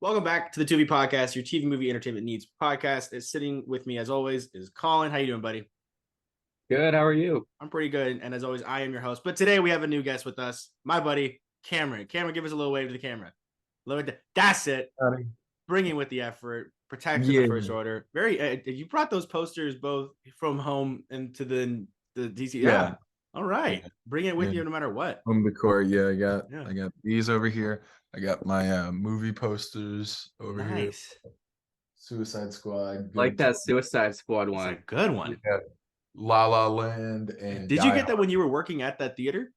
Welcome back to the Tu-Vie podcast, your TV movie entertainment needs podcast. Is sitting with me as always is Colin. How you doing, buddy? Good. How are you? I'm pretty good, and as always, I am your host. But today we have a new guest with us, my buddy Cameron. Cameron, give us a little wave to the camera. That's it. Bringing with the effort, protection, the first order. Very. You brought those posters both from home and to the DC. Yeah. All right. Bring it with you no matter what. Home decor. Yeah, I got these over here. I got my movie posters over here. Suicide Squad. Like that Suicide Squad one. It's a good one. Yeah. La La Land and Did you get that when you were working at that theater?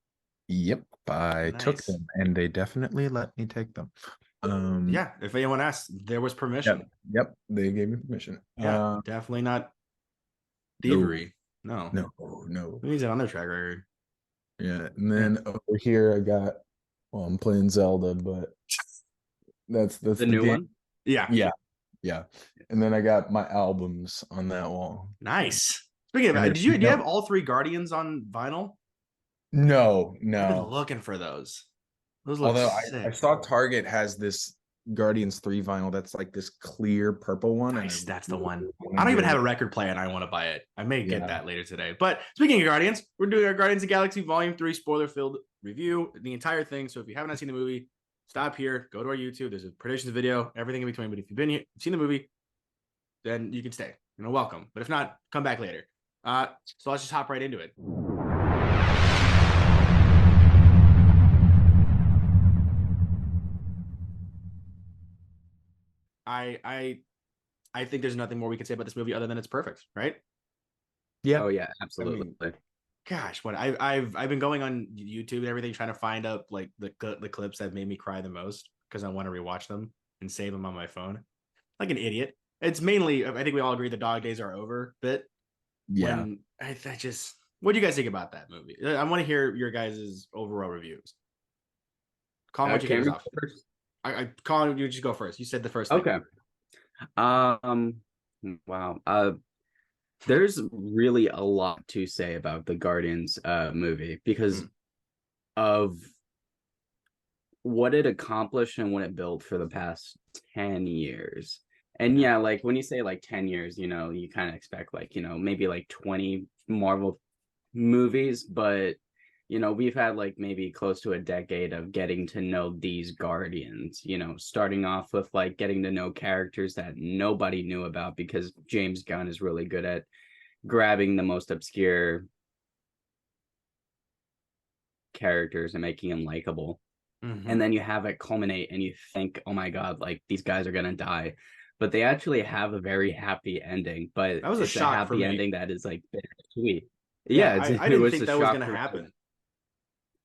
Yep, I took them, and they definitely let me take them. Yeah, if anyone asks, there was permission. Yep, they gave me permission. Yeah, definitely not thievery. No. He's on their track record. Yeah, and then over here I got. Well, I'm playing Zelda, but that's the new one. Yeah. And then I got my albums on that wall. Nice. Speaking of that, do you have all three Guardians on vinyl? No. I've been looking for those. Those look sick. I saw Target has this Guardians 3 vinyl that's like this clear purple one. Nice, that's the one. I don't even have a record player and I want to buy it. I may get that later today. But speaking of Guardians, we're doing our Guardians of the Galaxy Volume 3 spoiler-filled review, the entire thing. So if you haven't seen the movie, stop here, go to our YouTube. There's a predictions video, everything in between. But if you've been here, seen the movie, then you can stay. Welcome. But if not, come back later. So let's just hop right into it. I think there's nothing more we can say about this movie other than it's perfect, right? Yeah. Oh yeah, absolutely. I mean, gosh, what I've been going on YouTube and everything trying to find out like the clips that made me cry the most because I want to rewatch them and save them on my phone, like an idiot. It's mainly, I think we all agree the dog days are over bit. Yeah. What do you guys think about that movie? I want to hear your guys' overall reviews. Colin, what you think off? Colin, you just go first. You said the first thing. Okay. Wow. There's really a lot to say about the Guardians movie because of what it accomplished and what it built for the past 10 years. And yeah, like when you say like 10 years, you kind of expect like, maybe like 20 Marvel movies, but we've had like maybe close to a decade of getting to know these Guardians, starting off with like getting to know characters that nobody knew about because James Gunn is really good at grabbing the most obscure characters and making them likable. And then you have it culminate and you think, oh my God, like these guys are going to die. But they actually have a very happy ending. But that was a shock happy for me. ending that is like bittersweet. Yeah, I didn't think that was going to happen.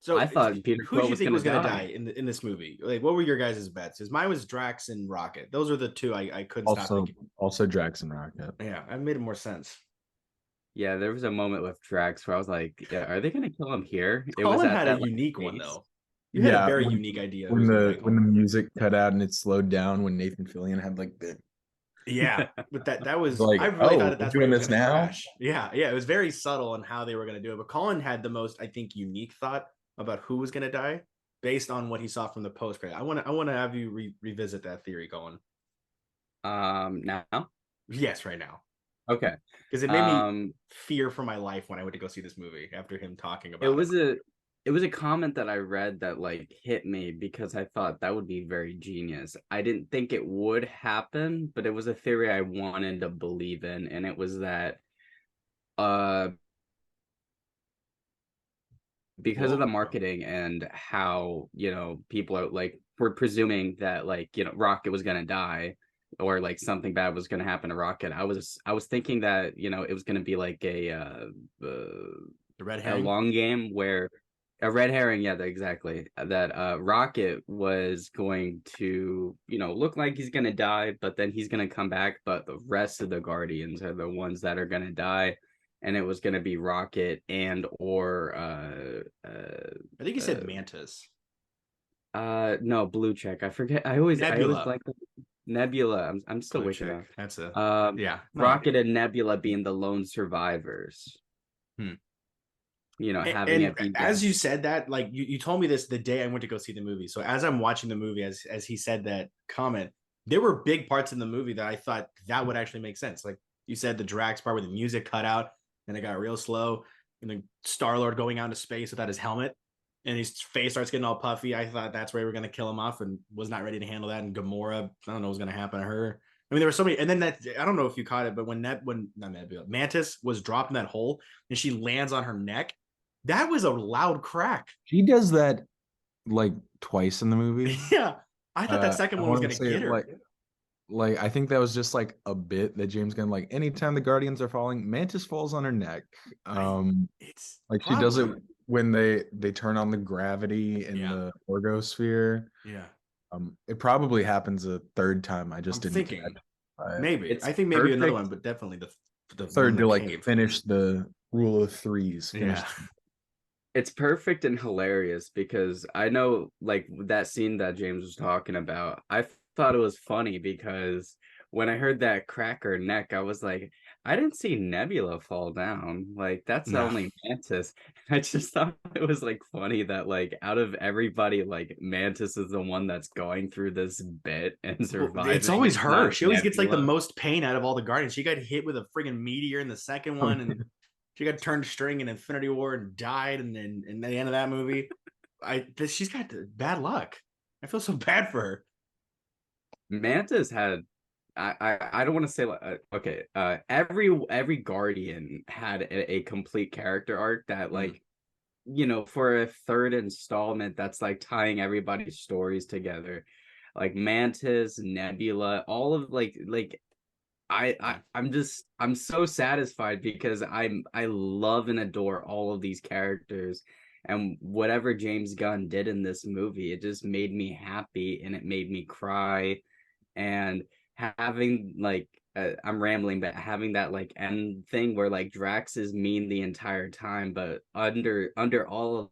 So I thought Peter who did you think was going to die in this movie? Like, what were your guys' bets? Because mine was Drax and Rocket. Those are the two I couldn't stop thinking. Also Drax and Rocket. Yeah, I made it more sense. Yeah, there was a moment with Drax where I was like, yeah, are they going to kill him here? Colin had a unique one, though. You had a very unique idea. When the music cut out and it slowed down when Nathan Fillion had like the... Yeah, but that was like, I really thought that's doing this now. Crash. Yeah, it was very subtle on how they were going to do it. But Colin had the most, I think, unique thought about who was going to die based on what he saw from the post credit. I want to have you revisit that theory, Colin. Now? Yes, right now. Okay, because it made me fear for my life when I went to go see this movie after him talking about it was a comment that I read that like hit me because I thought that would be very genius. I didn't think it would happen, but it was a theory I wanted to believe in, and it was that because of the marketing and how people are like, we're presuming that like Rocket was gonna die or like something bad was gonna happen to Rocket. I was thinking that it was gonna be like the red herring, a long game where a red herring, yeah, exactly. That Rocket was going to, look like he's gonna die, but then he's gonna come back. But the rest of the Guardians are the ones that are gonna die, and it was gonna be Rocket or I think he said Mantis. No, Blue Check. I forget. I always like Nebula. I'm still wishing that. That's Rocket and Nebula being the lone survivors. Having it be as you said that, like you told me this the day I went to go see the movie. So as I'm watching the movie, as he said that comment, there were big parts in the movie that I thought that would actually make sense. Like you said, the Drax part where the music cut out and it got real slow, and then Starlord going out into space without his helmet, and his face starts getting all puffy. I thought that's where we were going to kill him off, and was not ready to handle that. And Gamora, I don't know what's going to happen to her. I mean, there were so many, and then that, I don't know if you caught it, but when Mantis was dropped in that hole and she lands on her neck, that was a loud crack. She does that like twice in the movie. Yeah, I thought that second one was going to get her. Like I think that was just like a bit that James Gunn, like anytime the Guardians are falling, Mantis falls on her neck. It's like she does it when they turn on the gravity in the orgosphere. Yeah. It probably happens a third time. I just didn't catch it. Maybe. I think maybe another one, but definitely the third to like finish the rule of threes. Yeah. It's perfect and hilarious because I know like that scene that James was talking about, I thought it was funny because when I heard that crack her neck, I was like, I didn't see Nebula fall down. Like that's only Mantis. I just thought it was like funny that like out of everybody, like Mantis is the one that's going through this bit and surviving. It's always her. She always gets like the most pain out of all the Guardians. She got hit with a friggin' meteor in the second one, and she got turned string in Infinity War and died, and then in the end of that movie, she's got bad luck. I feel so bad for her. Mantis had, I don't want to say like okay, every Guardian had a complete character arc that like, you know, for a third installment that's like tying everybody's stories together, like Mantis, Nebula, all of like I'm so satisfied because I love and adore all of these characters, and whatever James Gunn did in this movie, it just made me happy and it made me cry. And having like I'm rambling, but having that like end thing where like Drax is mean the entire time, but under all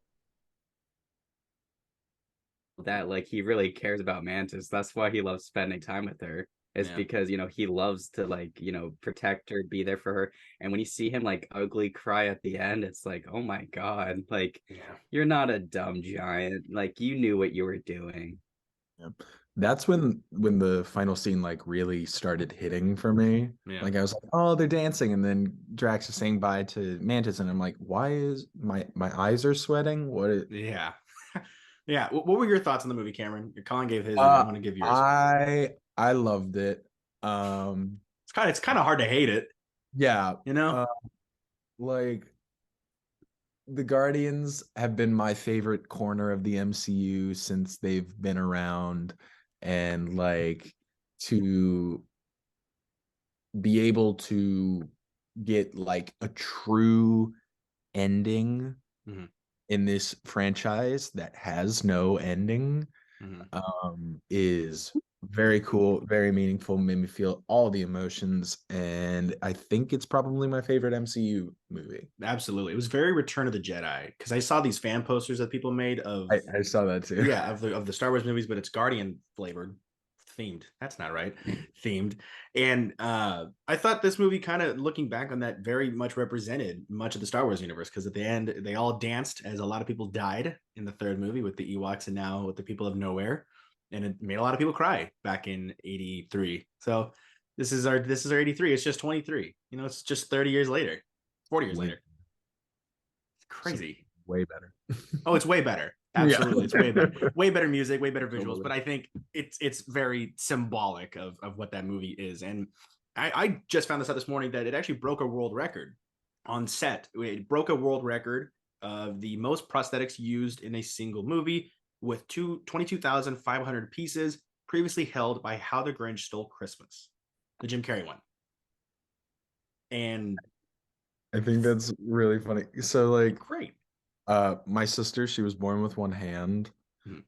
of that, like he really cares about Mantis. That's why he loves spending time with her. It's because, you know, he loves to like, you know, protect her, be there for her. And when you see him like ugly cry at the end, it's like, oh my God, like you're not a dumb giant. Like you knew what you were doing. Yep. That's when the final scene like really started hitting for me. Like I was like, oh, they're dancing, and then Drax is saying bye to Mantis, and I'm like, why is my eyes are sweating? Yeah. What were your thoughts on the movie, Cameron? Colin gave his. I want to give yours. I loved it. It's kind of hard to hate it. Yeah, you know, like the Guardians have been my favorite corner of the MCU since they've been around, and like to be able to get like a true ending in this franchise that has no ending is very cool, very meaningful, made me feel all the emotions, and I think it's probably my favorite MCU movie. Absolutely. It was very Return of the Jedi, because I saw these fan posters that people made of I saw that too. Yeah, of the Star Wars movies, but it's Guardian flavored. Themed. That's not right. Themed. And I thought this movie, kind of looking back on that, very much represented much of the Star Wars universe, because at the end they all danced as a lot of people died in the third movie with the Ewoks and now with the people of nowhere, and it made a lot of people cry back in 83. So this is our 83. It's just 23. You know, it's just 30 years later, 40 years later. It's crazy. Way better. Oh, it's way better. Absolutely. It's way better. Way better music, way better visuals. But I think it's very symbolic of what that movie is. And I just found this out this morning that it actually broke a world record on set. It broke a world record of the most prosthetics used in a single movie, with 22,500 pieces, previously held by How the Grinch Stole Christmas, the Jim Carrey one. And I think that's really funny. So like, great. My sister, she was born with one hand.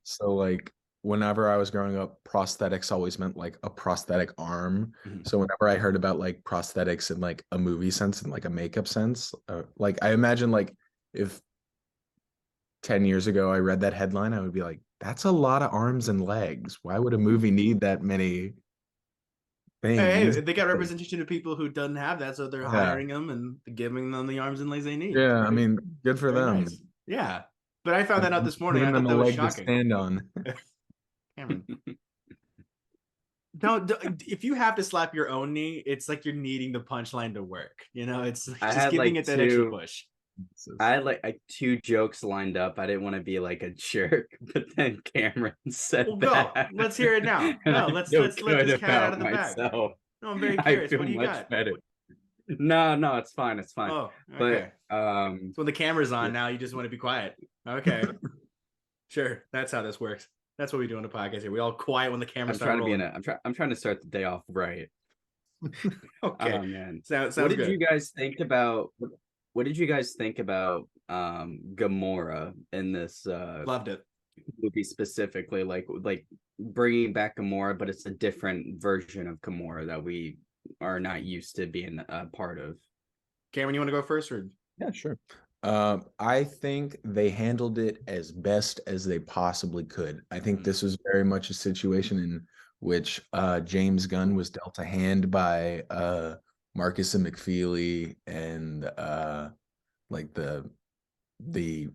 So like whenever I was growing up, prosthetics always meant like a prosthetic arm. So whenever I heard about like prosthetics in like a movie sense and like a makeup sense, like I imagine like if 10 years ago I read that headline, I would be like, that's a lot of arms and legs. Why would a movie need that many things? Hey, they got representation of people who doesn't have that, so they're hiring them and giving them the arms and legs they need. Yeah, I mean, good for them. Nice. Yeah, but I found that out this morning. I thought that was shocking. To stand on. Cameron. No, if you have to slap your own knee, it's like you're needing the punchline to work. You know, it's I just had giving like it that extra two. push. I had like two jokes lined up. I didn't want to be like a jerk, but then Cameron said Well, go. that. Let's hear it now. And No, I let's feel let good this cat out about of the bag. myself. No, I'm very I curious. feel What do you much got? better. No, it's fine. It's fine. Oh, But okay. So when the camera's on, yeah. now you just want to be quiet. Okay. Sure. That's how this works. That's what we do on the podcast here. We all quiet when the camera starts rolling. I'm trying to start the day off right. Okay. Oh man. Sounds What did good. you guys think about what did you guys think about Gamora in this Loved it. movie specifically, like bringing back Gamora, but it's a different version of Gamora that we are not used to being a part of. Cameron, you want to go first, or Yeah, sure. I think they handled it as best as they possibly could. I think this was very much a situation in which James Gunn was dealt a hand by Marcus and McFeely and like the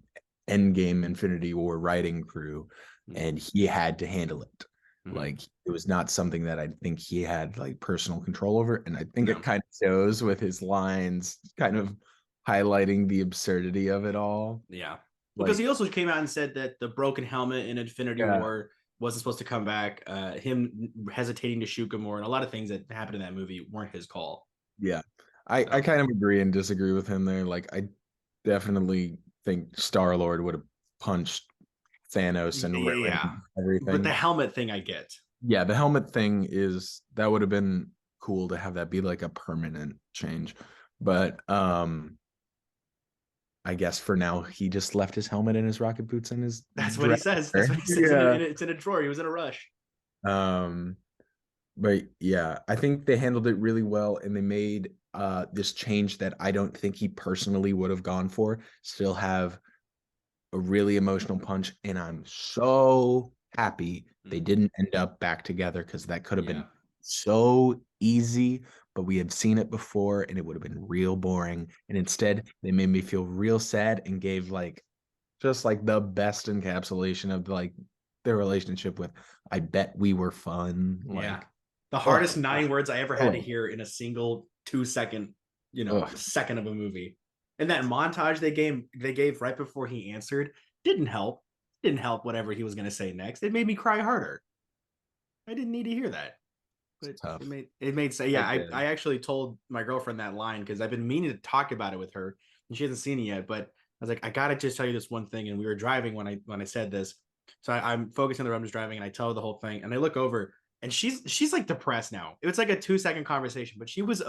Endgame Infinity War writing crew, and he had to handle it. Like it was not something that I think he had like personal control over, and I think it kind of shows with his lines, kind of highlighting the absurdity of it all. Yeah, because he also came out and said that the broken helmet in Infinity War wasn't supposed to come back. Him hesitating to shoot Gamora and a lot of things that happened in that movie weren't his call. Yeah, I kind of agree and disagree with him there. Like I definitely think Star-Lord would have punched Thanos and ruined everything. But the helmet thing I get. Yeah, the helmet thing that would have been cool to have that be like a permanent change. But I guess for now he just left his helmet and his rocket boots in his That's what he says. That's what he says. It's in a drawer. He was in a rush. But yeah, I think they handled it really well, and they made this change that I don't think he personally would have gone for still have a really emotional punch, and I'm so happy they didn't end up back together, because that could have been so easy, but we had seen it before and it would have been real boring, and instead they made me feel real sad and gave like just like the best encapsulation of like their relationship with I bet we were fun. Like the hardest 9 words I ever had to hear in a single 2-second second of a movie. And that montage they gave right before he answered didn't help whatever he was going to say next. It made me cry harder. I didn't need to hear that. But it made say, I actually told my girlfriend that line because I've been meaning to talk about it with her and she hasn't seen it yet. But I was like, I gotta just tell you this one thing. And we were driving when I said this. So I'm focusing on the road, I'm just driving, and I tell her the whole thing. And I look over, and she's like depressed now. It was like a 2-second conversation, but she was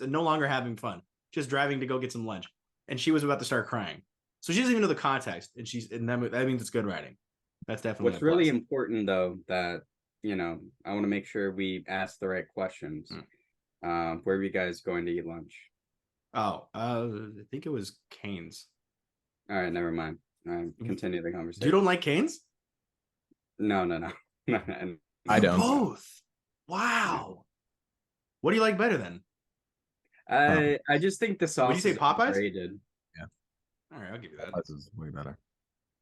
no longer having fun, just driving to go get some lunch, and she was about to start crying. So she doesn't even know the context, and that means it's good writing. That's definitely what's really important, though, that I want to make sure we ask the right questions. Where are you guys going to eat lunch? I think it was Cane's. All right, never mind. Continue the conversation. You don't like Cane's? No. I don't. Both. Wow. What do you like better then? I just think the sauce. Would you say Popeyes? Rated. Yeah. All right, I'll give you that. Popeyes is way better.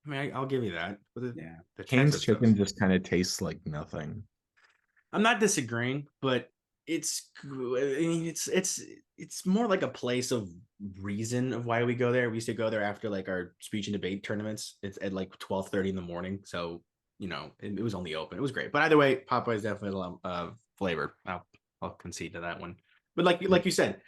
I mean, I'll give you that. The Cane's chicken just kind of tastes like nothing. I'm not disagreeing, but it's more like a place of reason of why we go there. We used to go there after like our speech and debate tournaments. It's at like 12:30 in the morning, so it was only open. It was great, but either way, Popeyes definitely a lot of flavor. I'll concede to that one. But like you said,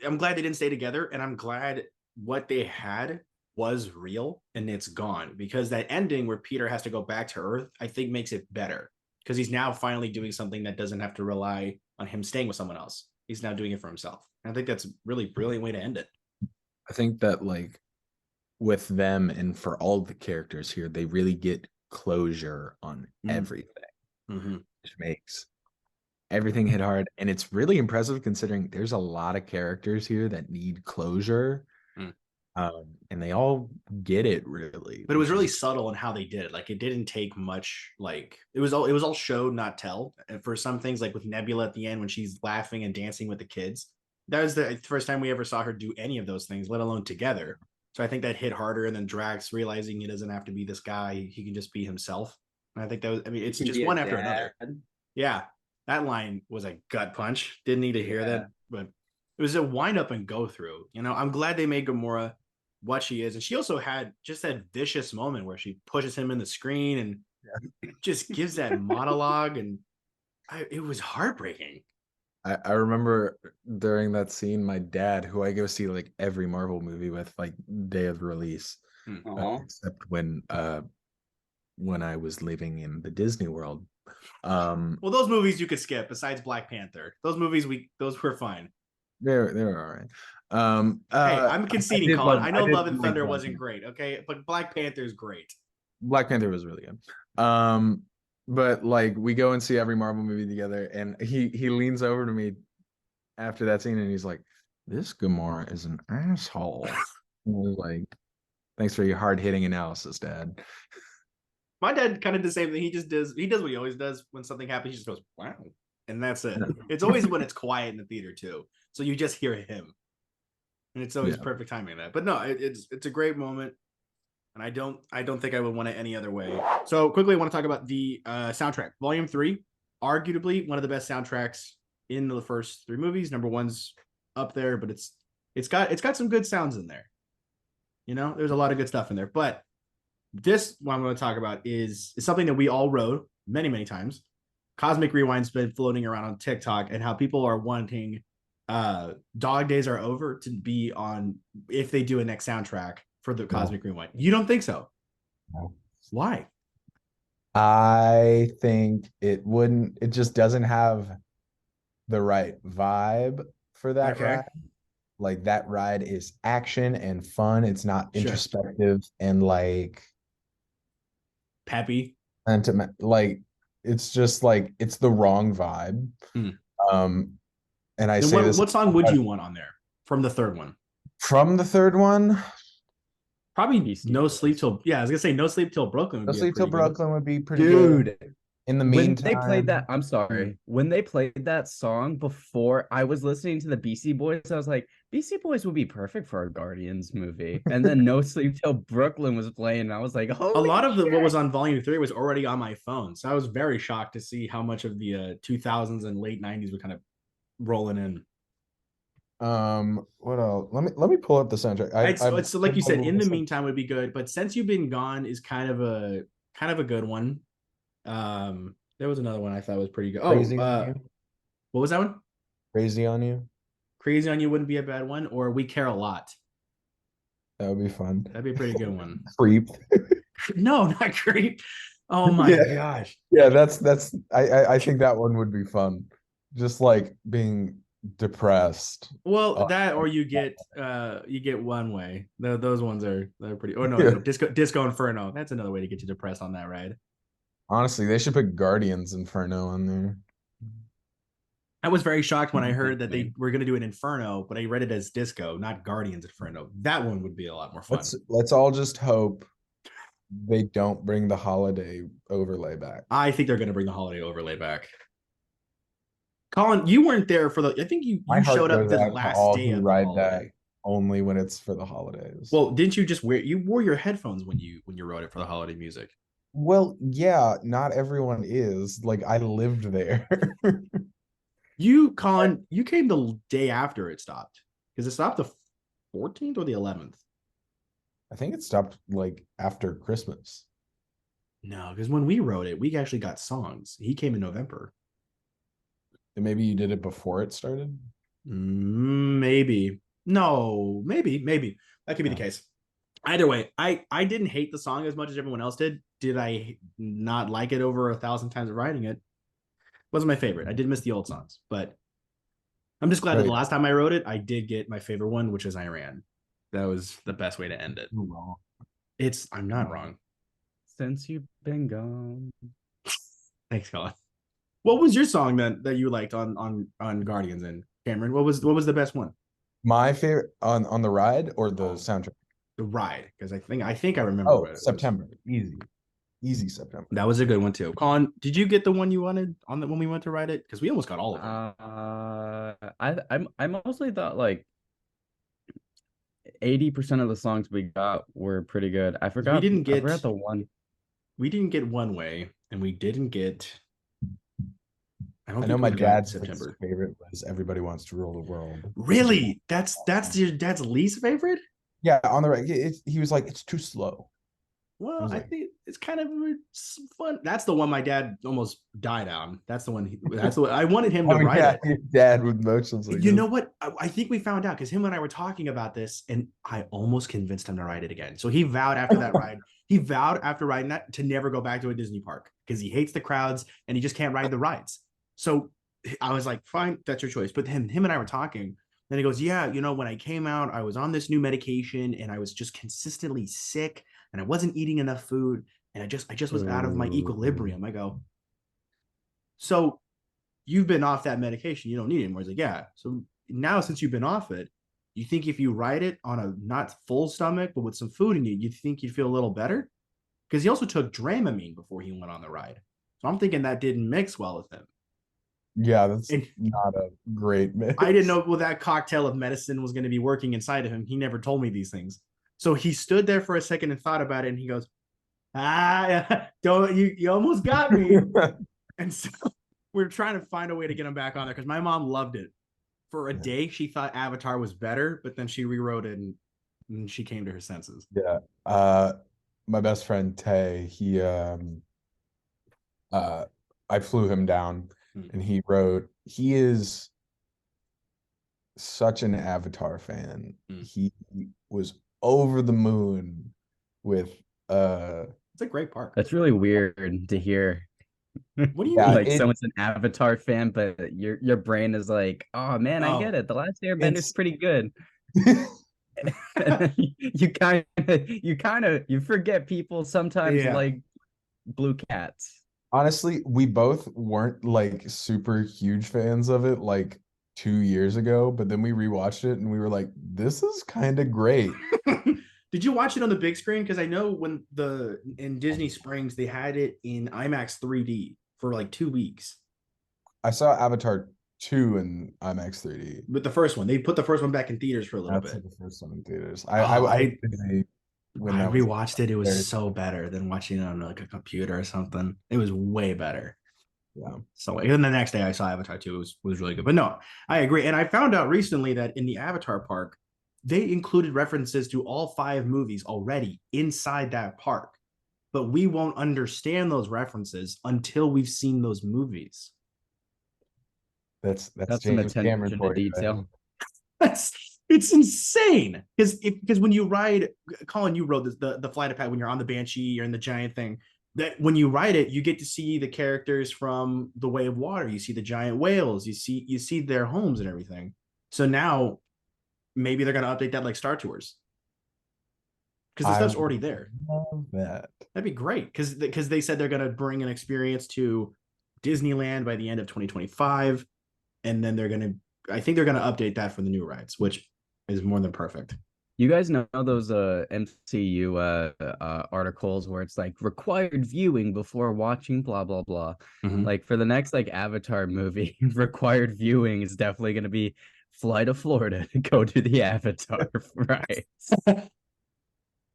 I'm glad they didn't stay together, and I'm glad what they had was real and it's gone, because that ending where Peter has to go back to Earth, I think makes it better, because he's now finally doing something that doesn't have to rely on him staying with someone else. He's now doing it for himself. And I think that's a really brilliant way to end it. I think that like with them and for all the characters here, they really get closure on everything, which makes everything hit hard. And it's really impressive considering there's a lot of characters here that need closure. And they all get it really, but it was really subtle in how they did it. Like it didn't take much. Like it was all show, not tell. And for some things, like with Nebula at the end when she's laughing and dancing with the kids, that was the first time we ever saw her do any of those things, let alone together. So I think that hit harder. And then Drax realizing he doesn't have to be this guy; he can just be himself. And I think that was. I mean, it's just one after another. Yeah, That line was a gut punch. Didn't need to hear that, but it was a wind up and go through. You know, I'm glad they made Gamora what she is. And she also had just that vicious moment where she pushes him in the screen and just gives that monologue. And it was heartbreaking. I remember during that scene, my dad, who I go see like every Marvel movie with, like day of release, except when I was living in the Disney World. Well, those movies you could skip. Besides Black Panther, those movies those were fine. They were all right. Hey, I'm conceding, Colin. I know Love and Thunder like wasn't great, okay, but Black Panther is great. Black Panther was really good. But like we go and see every Marvel movie together, and he leans over to me after that scene, and he's like, "This Gamora is an asshole." I was like, "Thanks for your hard hitting analysis, Dad." My dad kind of did the same thing. He does what he always does when something happens. He just goes, "Wow," and that's it. It's always when it's quiet in the theater too, so you just hear him, and it's always perfect timing of that. But no, it's a great moment, and I don't think I would want it any other way. So quickly, I want to talk about the soundtrack. Volume 3, arguably one of the best soundtracks in the first 3 movies. Number 1's up there, but it's got some good sounds in there. You know, there's a lot of good stuff in there, but this what I'm going to talk about is something that we all wrote many times. Cosmic Rewind's been floating around on TikTok, and how people are wanting Dog Days Are Over to be on if they do a next soundtrack for the Cosmic Rewind. You don't think so? No. Why? I think it wouldn't. It just doesn't have the right vibe for that ride. Like that ride is action and fun. It's not introspective and like peppy. Sentiment. Like it's just like it's the wrong vibe. And I say this. What song would you want on there from the third one? From the third one, probably No Sleep Till. Yeah, I was gonna say No Sleep Till Brooklyn. No Sleep Till Brooklyn would be pretty good. In the meantime, when they played that, I'm sorry. When they played that song before, I was listening to the BC Boys. I was like, BC Boys would be perfect for a Guardians movie. And then No Sleep Till Brooklyn was playing, and I was like, holy a lot of what was on Volume 3 was already on my phone, so I was very shocked to see how much of the 2000s and late 90s were kind of rolling in. What else? Let me pull up the soundtrack. So like you said, In the Meantime would be good, but Since You've Been Gone is kind of a good one. There was another one I thought was pretty good. What was that one? Crazy on You. Crazy on You wouldn't be a bad one, or We Care a Lot. That would be fun. That'd be a pretty good one. Creep. No, not Creep. Oh my gosh. Yeah, that's I think that one would be fun. Just like being depressed. Well, that or you get One Way. Those ones they're pretty. Oh no, Disco Inferno. That's another way to get you depressed on that ride. Honestly, they should put Guardians Inferno on there. I was very shocked when I heard that they were going to do an Inferno, but I read it as Disco, not Guardians Inferno. That one would be a lot more fun. Let's all just hope they don't bring the holiday overlay back. I think they're going to bring the holiday overlay back. Colin, you weren't there for I think you showed up the last day of the holiday. Only when it's for the holidays. Well, didn't you just you wore your headphones when you wrote it for the holiday music? Well, yeah, not everyone is. Like I lived there. Colin, you came the day after it stopped. Because it stopped the 14th or the 11th? I think it stopped like after Christmas. No, because when we wrote it, we actually got songs. He came in November. And maybe you did it before it started? Maybe. No, maybe. That could be the case. Either way, I didn't hate the song as much as everyone else did. Did I not like it over 1,000 times of writing it? Wasn't my favorite. I did miss the old songs, but I'm just glad that the last time I wrote it, I did get my favorite one, which is Iran. That was the best way to end it. I'm not wrong. Since You've Been Gone. Thanks, Colin. What was your song that you liked on Guardians, and Cameron? What was the best one? My favorite on the ride or the soundtrack? The ride, because I think I remember. Oh, September. Easy September. That was a good one too. Colin, did you get the one you wanted on when we went to ride it? Because we almost got all of them. I mostly thought like 80% of the songs we got were pretty good. I forgot the one. We didn't get One Way, and we didn't get don't I know think my we've got dad's least September. favorite was Everybody Wants to Rule the World. Really? That's your dad's least favorite? Yeah, on the right. He was like, it's too slow. Well, I Like, think it's kind of fun. That's the one my dad almost died on. That's the one. That's the one I wanted him to oh write yeah, it. your dad with motions like You this. know what? I think we found out because him and I were talking about this, and I almost convinced him to write it again. So he vowed after that ride, he vowed after riding that to never go back to a Disney park because he hates the crowds and he just can't ride the rides. So I was like, fine, that's your choice. But him and I were talking, and he goes, yeah, when I came out, I was on this new medication and I was just consistently sick and I wasn't eating enough food and I just was out of my equilibrium. I go, so you've been off that medication, you don't need it anymore. He's like, yeah. So now since you've been off it, you think if you ride it on a not full stomach, but with some food in you think you'd feel a little better? Because he also took Dramamine before he went on the ride. So I'm thinking that didn't mix well with him. Yeah, that's And not a great mix. I didn't know well, that cocktail of medicine was going to be working inside of him. He never told me these things. So he stood there for a second and thought about it, and he goes, don't you almost got me. And so we're trying to find a way to get him back on there because my mom loved it. For a day, she thought Avatar was better, but then she rewrote it and she came to her senses. Yeah. My best friend Tay, I flew him down and he is such an Avatar fan. He was over the moon with It's a great park. That's really weird to hear. What do you Yeah, mean? like someone's an Avatar fan, but your brain is like, oh man, I get it. The Last Airbender is pretty good. you forget people sometimes like blue cats. Honestly, we both weren't like super huge fans of it like 2 years ago, but then we rewatched it and we were like, this is kind of great. Did you watch it on the big screen? Because I know when in Disney Springs they had it in IMAX 3D for like 2 weeks. I saw Avatar 2 in IMAX 3D. But the first one, they put the first one back in theaters for a little bit. The first one in theaters. When I rewatched it, it was so better than watching it on like a computer or something. It was way better. Yeah. So and then the next day I saw Avatar 2. It was really good. But no, I agree. And I found out recently that in the Avatar park, they included references to all 5 movies already inside that park. But we won't understand those references until we've seen those movies. That's some attention to detail. It's insane because when you ride, Colin, you rode the flight of when you're on the Banshee, you're in the giant thing. That when you ride it, you get to see the characters from The Way of Water. You see the giant whales. You see their homes and everything. So now maybe they're gonna update that like Star Tours because the stuff's already there. Love that. That'd be great because they said they're gonna bring an experience to Disneyland by the end of 2025, and then I think they're gonna update that for the new rides, which is more than perfect. You guys know those MCU articles where it's like required viewing before watching blah blah blah. Mm-hmm. Like for the next like Avatar movie, required viewing is definitely going to be fly to Florida to go to the Avatar rides. I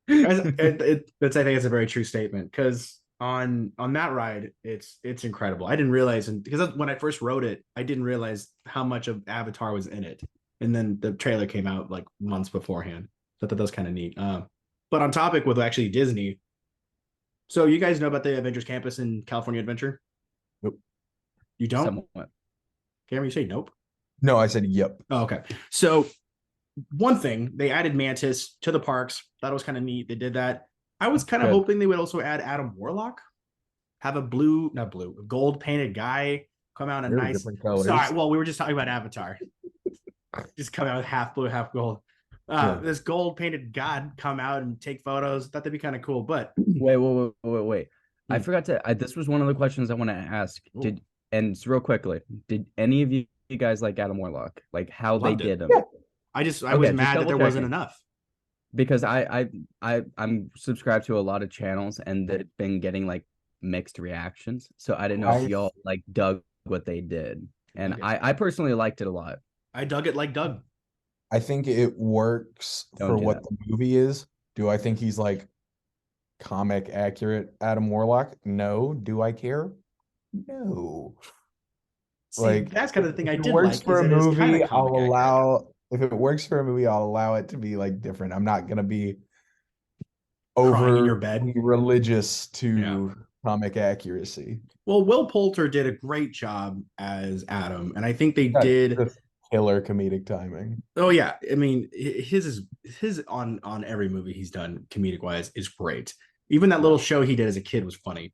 think it's a very true statement because on that ride, it's incredible. I didn't realize, and because when I first wrote it, I didn't realize how much of Avatar was in it. And then the trailer came out like months beforehand. So I thought that was kind of neat. But on topic with actually Disney. So you guys know about the Avengers Campus in California Adventure? Nope. You don't? Somewhat. Cameron, you say nope? No, I said yep. Oh, okay. So one thing, they added Mantis to the parks. Thought it was kind of neat. They did that. I was kind of hoping they would also add Adam Warlock. Have a gold painted guy come out in a nice. Sorry, well, we were just talking about Avatar. Just come out with half blue, half gold. This gold painted god come out and take photos. Thought that'd be kind of cool. But wait. I forgot to. This was one of the questions I want to ask. And real quickly, did any of you guys like Adam Warlock? Like how they did him? Yeah. I was mad that there wasn't enough. Because I'm subscribed to a lot of channels and they've been getting like mixed reactions. So I didn't know if y'all like dug what they did. And I personally liked it a lot. I dug it like Doug. I think it works for what the movie is. Do I think he's like comic accurate Adam Warlock? No. Do I care? No. See, Like that's kind of the thing I if it did works like, for is a that it is kind movie, of I'll comic accurate. allow. If it works for a movie, I'll allow it to be like different. I'm not gonna be Crying in your overly bed. religious Yeah. to comic accuracy. Well, Will Poulter did a great job as Adam, and I think they Got did. just killer comedic timing. Oh yeah, I mean his on every movie he's done comedic wise is great. Even that little show he did as a kid was funny.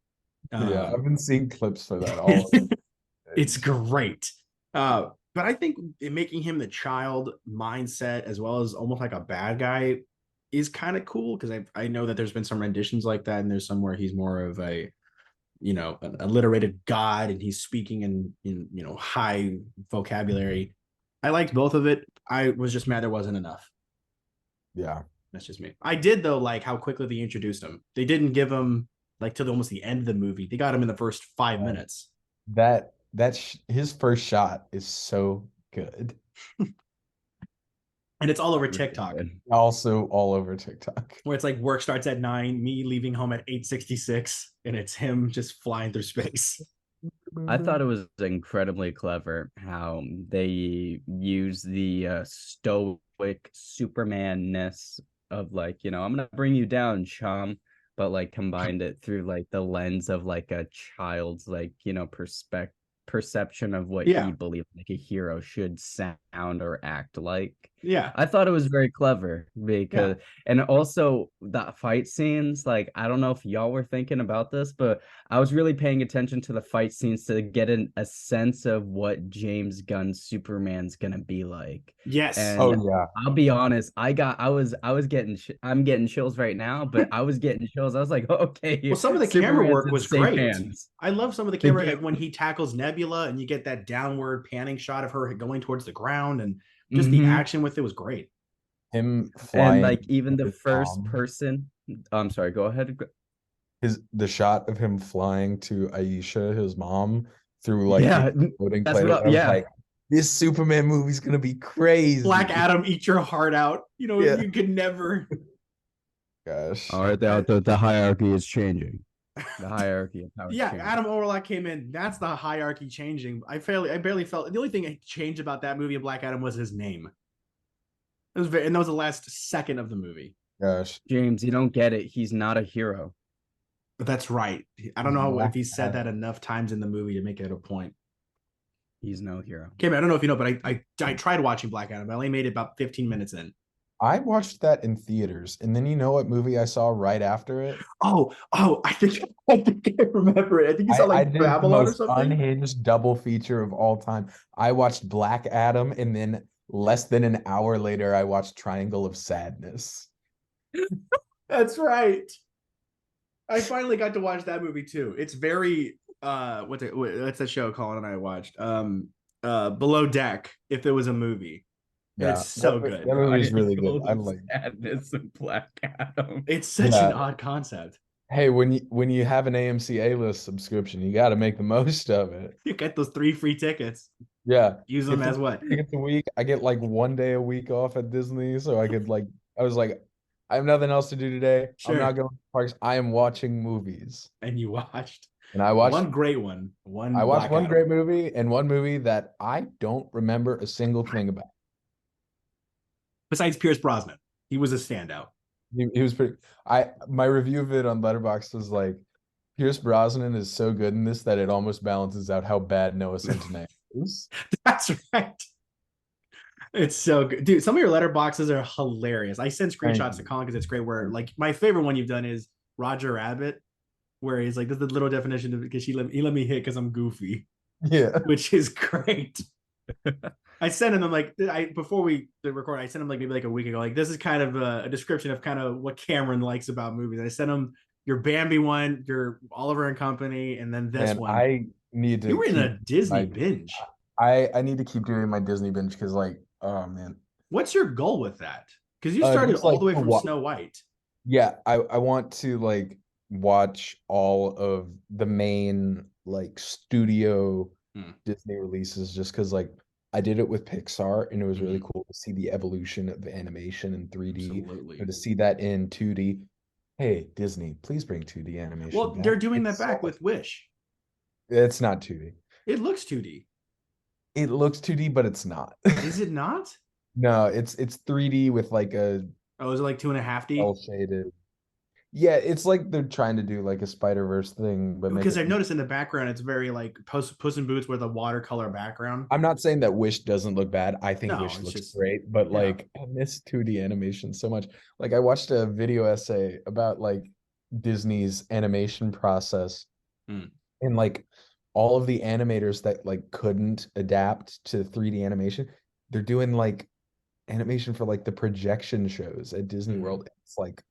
Yeah, I've been seeing clips for that all. It's great. But I think in making him the child mindset as well as almost like a bad guy is kind of cool because I know that there's been some renditions like that, and there's some where he's more of a an alliterated god and he's speaking in high vocabulary. I liked both of it. I was just mad there wasn't enough. Yeah, that's just me. I did though like how quickly they introduced him. They didn't give him like till almost the end of the movie. They got him in the first 5 minutes. that's his first shot is so good. And it's all over TikTok. Also all over TikTok. Where it's like work starts at 9, me leaving home at 8:66, and it's him just flying through space. I thought it was incredibly clever how they use the stoic Superman-ness of like, I'm gonna bring you down, chum, but like combined it through like the lens of like a child's like, perception of what he believed like a hero should sound or act like. Yeah. I thought it was very clever because and also the fight scenes, like I don't know if y'all were thinking about this, but I was really paying attention to the fight scenes to get a sense of what James Gunn's Superman's gonna be like. Yes. And yeah. I'll be honest, I'm getting chills right now, but I was getting chills. I was like, okay. Well, some of the camera work was great. I love some of the camera when he tackles Nebula and you get that downward panning shot of her going towards the ground, and just the action with it was great. Him flying, and like even the first person. I'm sorry. Go ahead. The shot of him flying to Aisha, his mom, through like floating that's plane. what I was like, this Superman movie's gonna be crazy. Black Adam, eat your heart out. You could never. Gosh. All right, the hierarchy is changing. The hierarchy of power. Yeah, Adam Warlock came in. That's the hierarchy changing. I barely felt the only thing that changed about that movie of Black Adam was his name. And that was the last second of the movie. Gosh, James, you don't get it. He's not a hero. But that's right. I don't know if he said that enough times in the movie to make it a point. He's no hero. Okay, I don't know if you know, but I tried watching Black Adam. I only made it about 15 minutes in. I watched that in theaters, and then you know what movie I saw right after it? Oh! I think I remember it. I think you saw like Babylon or something. Unhinged double feature of all time. I watched Black Adam, and then less than an hour later, I watched Triangle of Sadness. That's right. I finally got to watch that movie too. It's very what's that show Colin and I watched? Below Deck. If it was a movie. Yeah, it's so good. That movie's really good. I like Sadness and Black Adam. It's such an odd concept. Hey, when you have an AMC A-list subscription, you got to make the most of it. You get those 3 free tickets. Yeah, use them as what? Tickets a week. I get like 1 day a week off at Disney, so I could I was like, I have nothing else to do today. Sure. I'm not going to parks. I am watching movies. And you watched. And I watched one great one. I watched one great movie and one movie that I don't remember a single thing about. Besides Pierce Brosnan, he was a standout. He was pretty. My review of it on Letterboxd was like, Pierce Brosnan is so good in this that it almost balances out how bad Noah Centineo is. That's right. It's so good, dude. Some of your letterboxes are hilarious. I send screenshots to Colin because it's great. Where like my favorite one you've done is Roger Rabbit, where he's like, "This is the little definition of because he let me hit because I'm goofy." Yeah, which is great. I sent him like before we record. I sent him like maybe like a week ago. Like this is kind of a description of kind of what Cameron likes about movies. I sent him your Bambi one, your Oliver and Company, and then this one. I need to. You were in a Disney binge. I need to keep doing my Disney binge because like, oh man. What's your goal with that? Because you started all the way from Snow White. Yeah, I want to like watch all of the main like studio Disney releases just because like I did it with Pixar and it was really cool to see the evolution of animation in 3D. Absolutely. To see that in 2D. Hey, Disney, please bring 2D animation. Well, they're doing that back with Wish. It's not 2D. It looks 2D. It looks 2D, but it's not. Is it not? No, it's 3D with like a Oh, is it like 2.5D? cell shaded. Yeah, it's like they're trying to do like a Spider-Verse thing, but make Because it. I've noticed in the background, it's very like Puss in Boots with a watercolor background. I'm not saying that Wish doesn't look bad. I think No, Wish it's looks just great, but yeah. like I miss 2D animation so much. Like I watched a video essay about like Disney's animation process, Mm. and like all of the animators that like couldn't adapt to 3D animation, they're doing like animation for like the projection shows at Disney World. It's like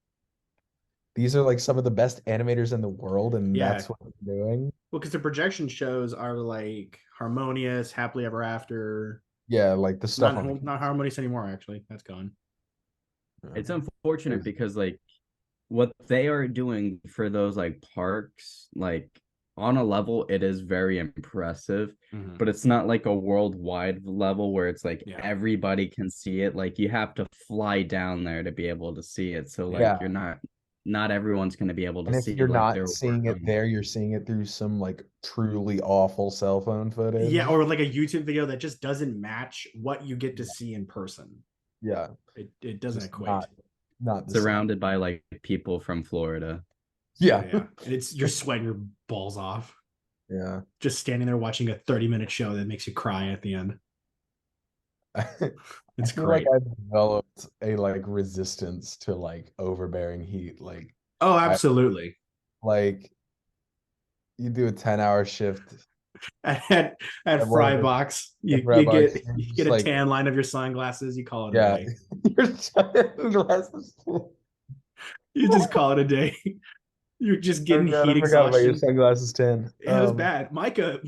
these are like some of the best animators in the world, and Yeah. that's what they're doing. Well, because the projection shows are like Harmonious, Happily Ever After. Yeah, like the stuff on Not Harmonious anymore, actually. That's gone. It's unfortunate because like what they are doing for those like parks, like on a level, it is very impressive, but it's not like a worldwide level where it's like everybody can see it. Like you have to fly down there to be able to see it. So like you're not everyone's going to be able to and if see you're like not their seeing work it there, you're seeing it through some like truly awful cell phone footage. Yeah, or like a YouTube video that just doesn't match what you get to see in person. Yeah, it doesn't just equate. Not surrounded by like people from Florida. Yeah. And it's you're sweating your balls off. Yeah. Just standing there watching a 30-minute show that makes you cry at the end. It's I feel great. like I've developed a like resistance to like overbearing heat. Like oh, absolutely. Like you do a 10-hour shift at Frybox, you get a like, tan line of your sunglasses. You call it a day. Your sunglasses. You just call it a day. You're just getting heat exhaustion. I forgot about your sunglasses tan. It was bad. Micah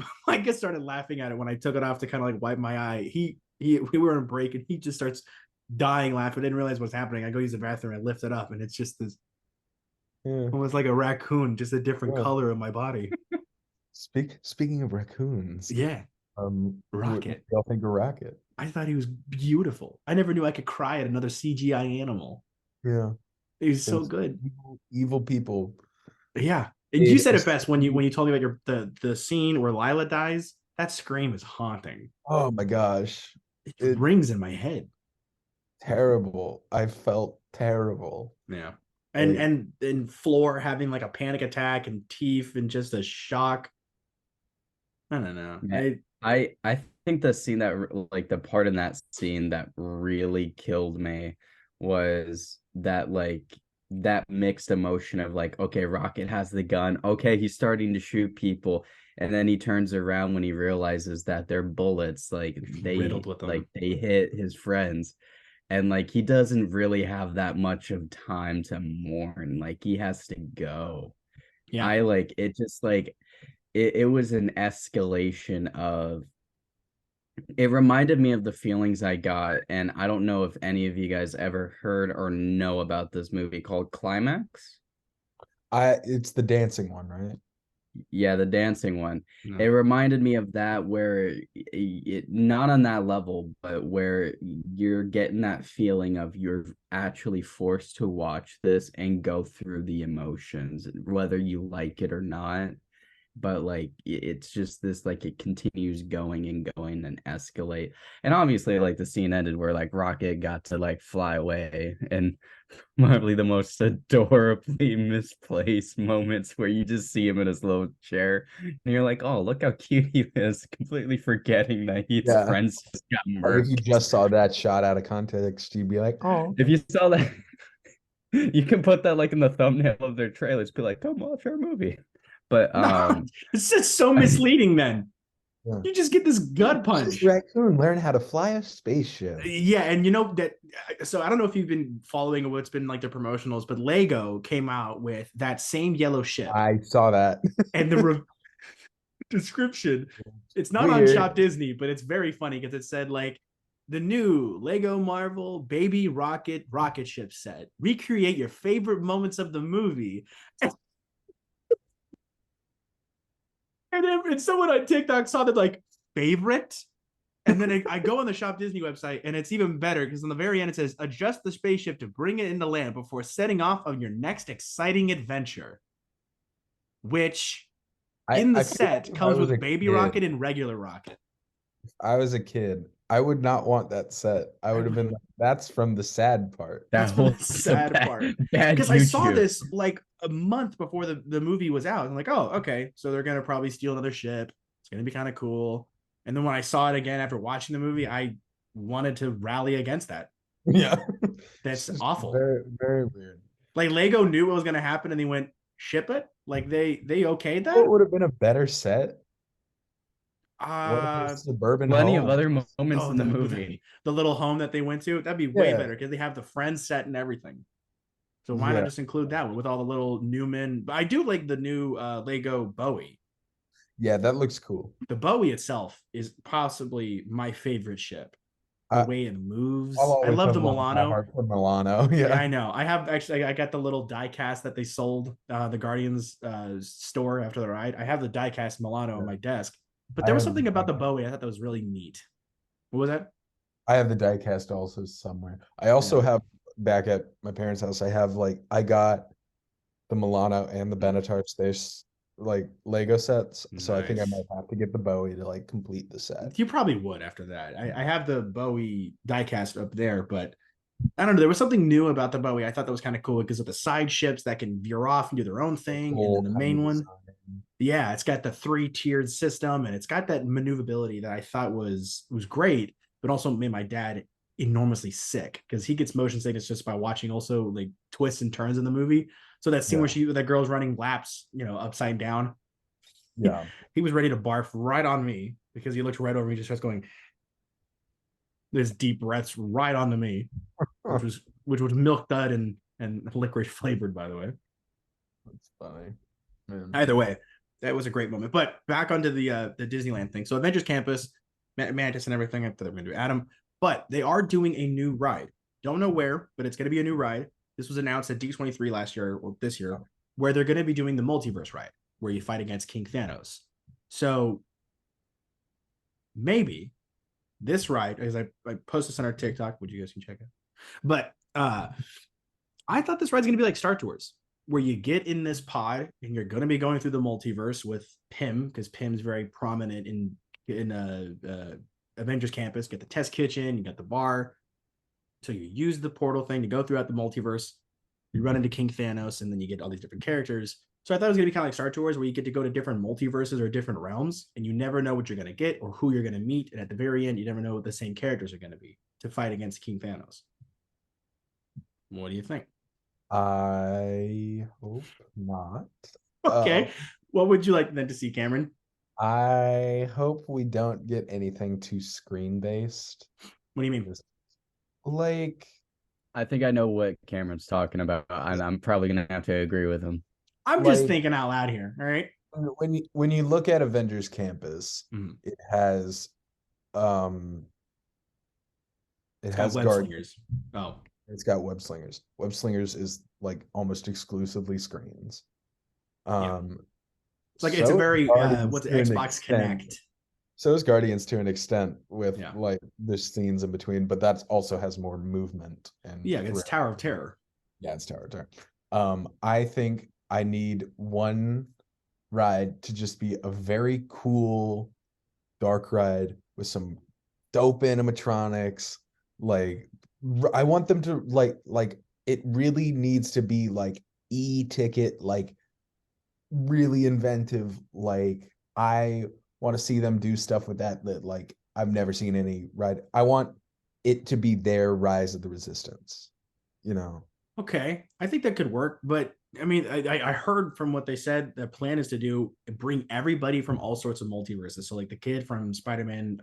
started laughing at it when I took it off to kind of like wipe my eye. We were on break and he just starts dying laughing. I didn't realize what's happening. I go use the bathroom. I lift it up and it's just this almost like a raccoon, just a different color in my body. Speaking of raccoons, Rocket. Y'all think of Rocket? I thought he was beautiful. I never knew I could cry at another CGI animal. Yeah, he was so good. Evil people. Yeah, and you said it best when you told me about the scene where Lila dies. That scream is haunting. Oh my gosh, it rings in my head. Terrible. I felt terrible. Yeah. And Floor having like a panic attack and Teeth and just a shock. I don't know. Yeah. I think the scene that like the part in that scene that really killed me was that like that mixed emotion of like, okay, Rocket has the gun. Okay, he's starting to shoot people. And then he turns around when he realizes that they're bullets, like they hit his friends. And like he doesn't really have that much of time to mourn. Like he has to go. Yeah. I like it just like it was an escalation of it reminded me of the feelings I got, and I don't know if any of you guys ever heard or know about this movie called Climax. It's the dancing one, right? Yeah, the dancing one. No. It reminded me of that where not on that level, but where you're getting that feeling of you're actually forced to watch this and go through the emotions, whether you like it or not. But like it's just this like it continues going and going and escalate. And obviously like the scene ended where like Rocket got to like fly away, and probably the most adorably misplaced moments where you just see him in his little chair and you're like, oh, look how cute he is, completely forgetting that his friends just got murdered. If you just saw that shot out of context, you'd be like, oh. If you saw that, you can put that like in the thumbnail of their trailers, be like, come watch our movie. But it's just so misleading then. Yeah. You just get this gut punch. Raccoon learn how to fly a spaceship. Yeah, and you know that. So I don't know if you've been following what's been like the promotionals, but Lego came out with that same yellow ship. I saw that. And the description, it's not on Shop Disney, but it's very funny because it said like the new Lego Marvel Baby Rocket ship set. Recreate your favorite moments of the movie. And someone on TikTok saw that like favorite, and then I go on the Shop Disney website, and it's even better because on the very end it says adjust the spaceship to bring it into land before setting off on your next exciting adventure. Which in the set comes with Baby Rocket and regular Rocket. I was a kid, I would not want that set. I would have been like, that's from the sad part. That's That the was sad part. bad Because I saw YouTube. this like a month before the movie was out. I'm like, oh, okay. So they're gonna probably steal another ship. It's gonna be kind of cool. And then when I saw it again after watching the movie, I wanted to rally against that. Yeah. That's awful. Very, very weird. Like Lego knew what was gonna happen and they went ship it. Like they okayed that. What would have been a better set? What if Uh it's suburban Plenty home? of other moments oh, in the movie. the little home that they went to, that'd be way Yeah. better because they have the Friends set and everything. So why Yeah. not just include that one with all the little Newman? But I do like the new Lego Bowie. Yeah, that looks cool. The Bowie itself is possibly my favorite ship. The way it moves. I'll I always love have the love in my Milano. heart for Milano. Yeah, Yeah. I know. I have actually. I got the little diecast that they sold the Guardians store after the ride. I have the diecast Milano on my desk. But there was something about the Bowie I thought that was really neat. What was that? I have the diecast also somewhere. I also have back at my parents' house. I got the Milano and the Benatar Space like Lego sets. So I think I Nice. might have to get the Bowie to like complete the set. You probably would after that. I have the Bowie diecast up there, but I don't know. There was something new about the Bowie. I thought that was kind of cool because of the side ships that can veer off and do their own thing, and then the main one. Yeah, it's got the 3-tiered system, and it's got that maneuverability that I thought was great, but also made my dad enormously sick because he gets motion sickness just by watching also like twists and turns in the movie. So that scene where that girl's running laps, upside down. Yeah. He was ready to barf right on me because he looked right over me, just starts going this deep breaths right onto me, which was milk dud and licorice flavored, by the way. That's funny. Man. Either way, that was a great moment. But back onto the Disneyland thing. So Avengers Campus, Mantis and everything. I thought they were going to do Adam, but they are doing a new ride. Don't know where, but it's going to be a new ride. This was announced at D23 last year or this year, where they're going to be doing the multiverse ride, where you fight against King Thanos. So maybe this ride, as I posted this on our TikTok, which you guys can check out. But I thought this ride's going to be like Star Tours, where you get in this pod and you're going to be going through the multiverse with Pym, because Pym's very prominent in Avengers Campus. Get the test kitchen, you got the bar. So you use the portal thing to go throughout the multiverse. You run into King Thanos, and then you get all these different characters. So I thought it was going to be kind of like Star Tours, where you get to go to different multiverses or different realms, and you never know what you're going to get or who you're going to meet. And at the very end, you never know what the same characters are going to be to fight against King Thanos. What do you think? I hope not. Okay. What would you like then to see, Cameron? I hope we don't get anything too screen based. What do you mean? Like, I think I know what Cameron's talking about, and I'm probably gonna have to agree with him. I'm just thinking out loud here. All right. When you look at Avengers Campus, it has web slingers. Oh, it's got web slingers. Web slingers is like almost exclusively screens. It's like it's a very what's it, Xbox Connect. So is Guardians to an extent with like there's scenes in between, but that also has more movement and it's Tower of Terror. Yeah, it's Tower of Terror. I think I need one ride to just be a very cool dark ride with some dope animatronics. Like I want them to like it really needs to be like e-ticket, like really inventive. Like I want to see them do stuff with that like I've never seen any ride. I want it to be their Rise of the Resistance, Okay, I think that could work, but I mean, I heard from what they said, the plan is to bring everybody from all sorts of multiverses. So like the kid from Spider-Man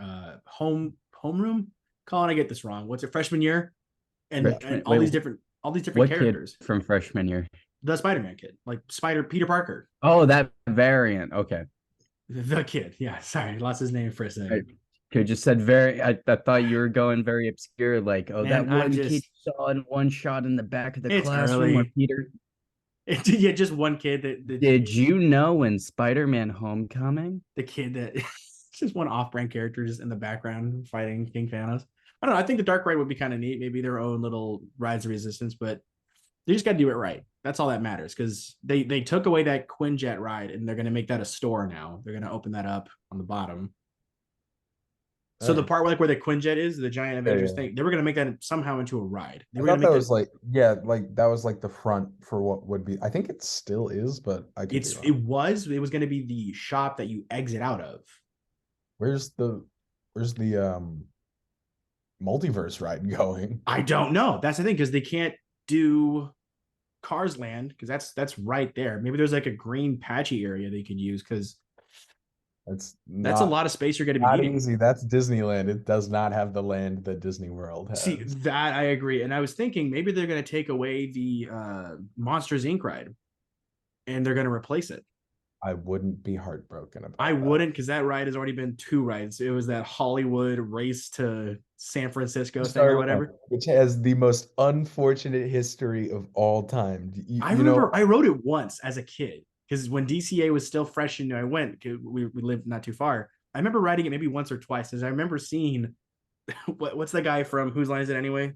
homeroom. Colin, I get this wrong. What's it? Freshman year, and all these different characters from freshman year. The Spider-Man kid, like Peter Parker. Oh, that variant. Okay. The kid. Yeah. Sorry, lost his name for a second. You just said I thought you were going very obscure, like, that one kid you saw in one shot in the back of the classroom where Peter. Yeah, just one kid Did you know in Spider-Man Homecoming? The kid that just one off-brand character just in the background fighting King Thanos. I don't know. I think the Dark Ride would be kind of neat. Maybe their own little Rise of Resistance, but they just got to do it right. That's all that matters, because they took away that Quinjet ride and they're going to make that a store now. They're going to open that up on the bottom. So the part where the Quinjet is the giant Avengers thing, they were gonna make that somehow into a ride. They were gonna make that was like that was like the front for what would be. I think it still is, but I could be wrong. It was gonna be the shop that you exit out of. Where's the multiverse ride going? I don't know. That's the thing, because they can't do Cars Land because that's right there. Maybe there's like a green patchy area they could use because that's a lot of space you're going to be needing. Easy. That's Disneyland. It does not have the land that Disney World has. See, that I agree. And I was thinking maybe they're going to take away the Monsters Inc. ride and they're going to replace it. I wouldn't be heartbroken about I wouldn't, because that ride has already been 2 rides. It was that Hollywood race to San Francisco thing or whatever. Which has the most unfortunate history of all time. I remember I rode it once as a kid. Because when DCA was still fresh and I went, we lived not too far. I remember riding it maybe once or twice. As I remember seeing, what's the guy from Whose Line Is It Anyway?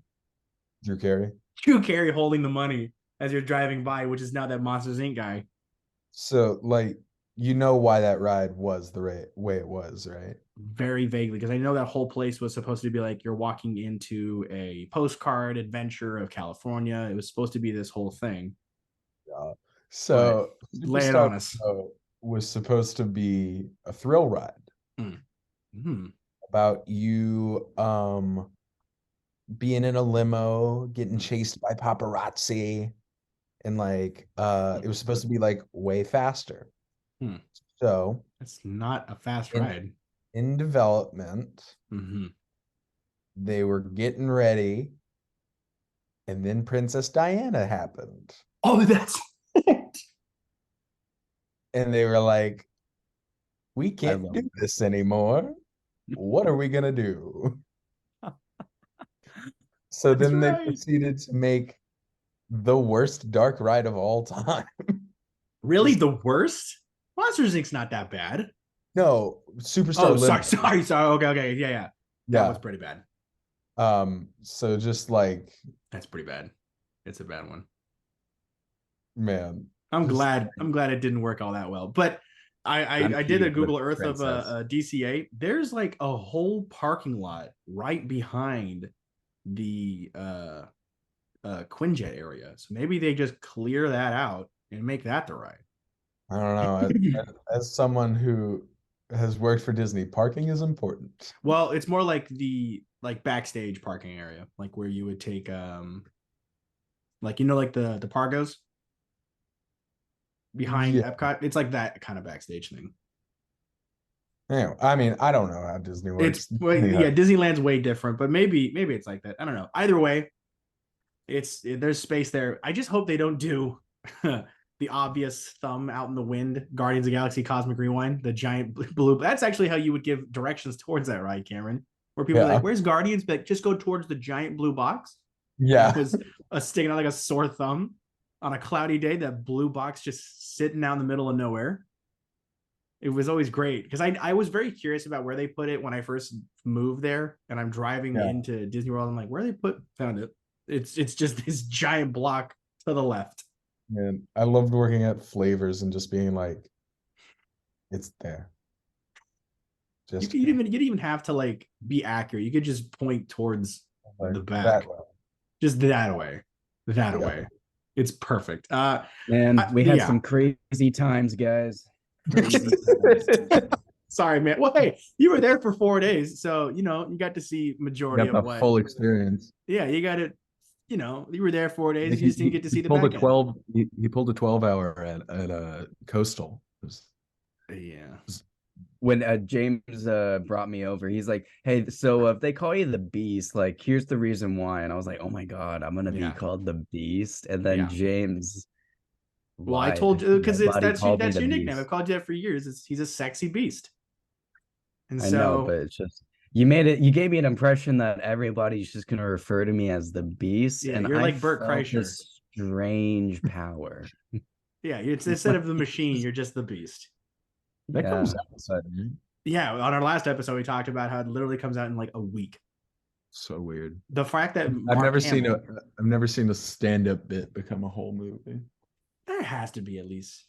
Drew Carey. Drew Carey holding the money as you're driving by, which is now that Monsters Inc. guy. So, like, you know why that ride was the way it was, right? Very vaguely, because I know that whole place was supposed to be like you're walking into a postcard adventure of California. It was supposed to be this whole thing. Yeah. So lay it on us. Was supposed to be a thrill ride about you being in a limo, getting chased by paparazzi, and like it was supposed to be like way faster. So it's not a fast ride. In development, they were getting ready, and then Princess Diana happened. Oh, that's it. And they were like, we can't do this anymore. What are we gonna do? So then they proceeded to make the worst dark ride of all time. Really? The worst? Monsters Inc.'s not that bad. No, Superstar. Oh, sorry. Okay. Yeah. That was pretty bad. So just like that's pretty bad. It's a bad one. Man. I'm glad it didn't work all that well. But I did a Google Earth of a DCA. There's like a whole parking lot right behind the Quinjet area. So maybe they just clear that out and make that the ride. I don't know. As someone who has worked for Disney, parking is important. Well, it's more like the backstage parking area, like where you would take like the Pargos behind Epcot. It's like that kind of backstage thing. Yeah, I mean, I don't know how Disney works. Disneyland's way different, but maybe it's like that. I don't know. Either way, there's space there. I just hope they don't do the obvious thumb out in the wind, Guardians of the Galaxy Cosmic Rewind, the giant blue. That's actually how you would give directions towards that ride, Cameron. Where people are like, "Where's Guardians?" But just go towards the giant blue box. Yeah, it was sticking out like a sore thumb on a cloudy day. That blue box just sitting out in the middle of nowhere. It was always great because I was very curious about where they put it when I first moved there, and I'm driving into Disney World. I'm like, where they found it? It's just this giant block to the left. Man, I loved working at Flavors and just being like, it's there. You didn't even have to like be accurate. You could just point towards the back, just that way. It's perfect. Man, we had some crazy times, guys. Sorry, man. Well, hey, you were there for 4 days, so you got to see majority of what full experience. Yeah, you got it. You were there 4 days. You just didn't get to see the back end. He pulled a 12-hour at a Coastal. When James brought me over, he's like, "Hey, so if they call you the Beast, like, here's the reason why." And I was like, "Oh my god, I'm gonna be called the Beast." And then James, well, I told you because that's your nickname. I've called you that for years. He's a sexy beast. And I know, but it's just you gave me an impression that everybody's just gonna refer to me as the Beast, and you're like Bert Kreischer. Strange power. It's instead of the machine, you're just the Beast. That comes out suddenly. Yeah, on our last episode, we talked about how it literally comes out in like a week. So weird. The fact that I've never seen a stand-up bit become a whole movie. There has to be at least.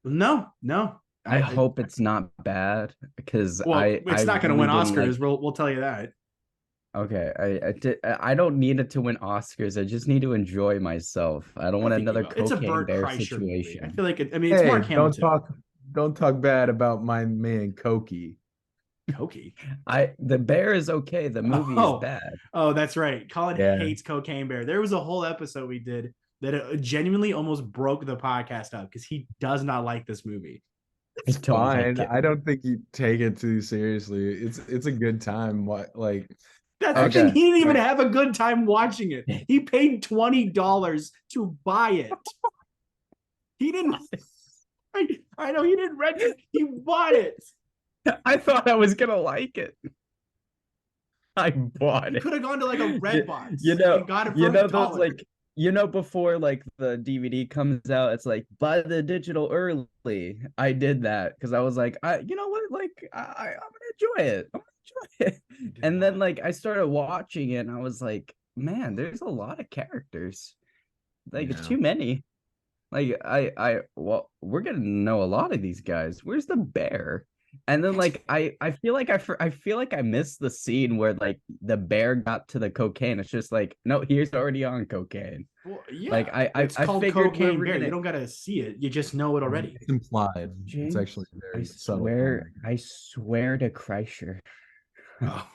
No. I hope it's not bad because it's not going to win Oscars. We'll tell you that. Okay, I don't need it to win Oscars. I just need to enjoy myself. I don't want another cocaine bear situation. Movie. I feel like it's Mark Hamilton. Don't talk bad about my man Cokie. Cokie. The bear is okay. The movie is bad. Oh, that's right. Colin hates Cocaine Bear. There was a whole episode we did that it genuinely almost broke the podcast up because he does not like this movie. It's fine. I don't think you take it too seriously. It's a good time. That's he didn't even have a good time watching it. He paid $20 to buy it. He didn't. I know he didn't rent it. He bought it. I thought I was gonna like it. I bought it. Could have gone to like a Redbox. And got it for those before like the DVD comes out, it's like buy the digital early. I did that because I was like, I'm gonna enjoy it. And then like I started watching it and I was like, man, there's a lot of characters. Like it's too many. Like we're gonna know a lot of these guys. Where's the bear? And then like I feel like I missed the scene where like the bear got to the cocaine. It's just like, no, he's already on cocaine. Well, yeah. Like it's called Cocaine Bear. You don't gotta see it. You just know it already. It's implied. James, it's actually very subtle. I swear to Kreischer. Oh.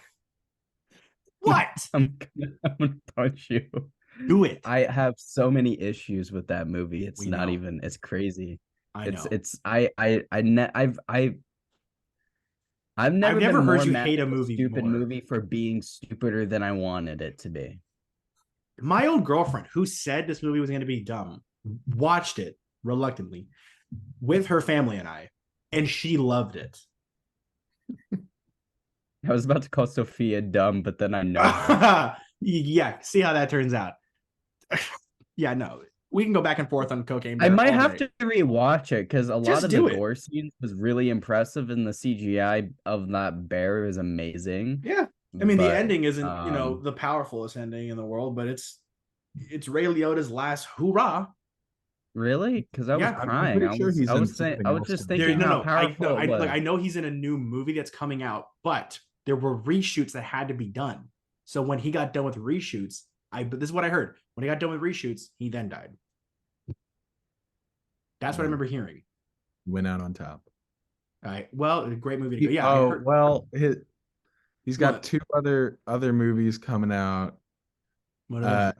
What? I'm gonna punch you. Do it. I have so many issues with that movie. It's not even. It's crazy. I've never heard you hate a stupid movie for being stupider than I wanted it to be. My own girlfriend, who said this movie was going to be dumb, watched it reluctantly with her family and she loved it. I was about to call Sophia dumb, but then I know. Yeah, see how that turns out. Yeah, no. We can go back and forth on Cocaine Bear. I might have to rewatch it because a lot of the gore scenes was really impressive, and the CGI of that bear is amazing. Yeah, I mean the ending isn't the powerfulest ending in the world, but it's Ray Liotta's last hoorah. Really? Because I was crying. I was just thinking how powerful it was. I know he's in a new movie that's coming out, but there were reshoots that had to be done. So when he got done with reshoots, but this is what I heard. When he got done with reshoots, he then died. That's what I remember hearing. Went out on top. All right. Well, a great movie to go. Yeah. He's got two other movies coming out. Or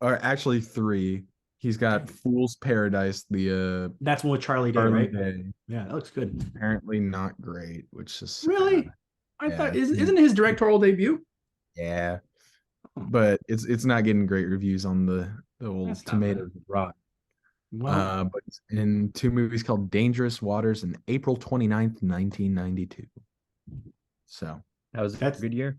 actually three. He's got Fool's Paradise. That's one with Charlie Day, right? Yeah, that looks good. Apparently not great, which is really. I thought isn't it his directorial debut? Yeah, but it's not getting great reviews on the old Tomatoes Rock. Wow. But it's in two movies called Dangerous Waters and April 29th, 1992. So that's a good year.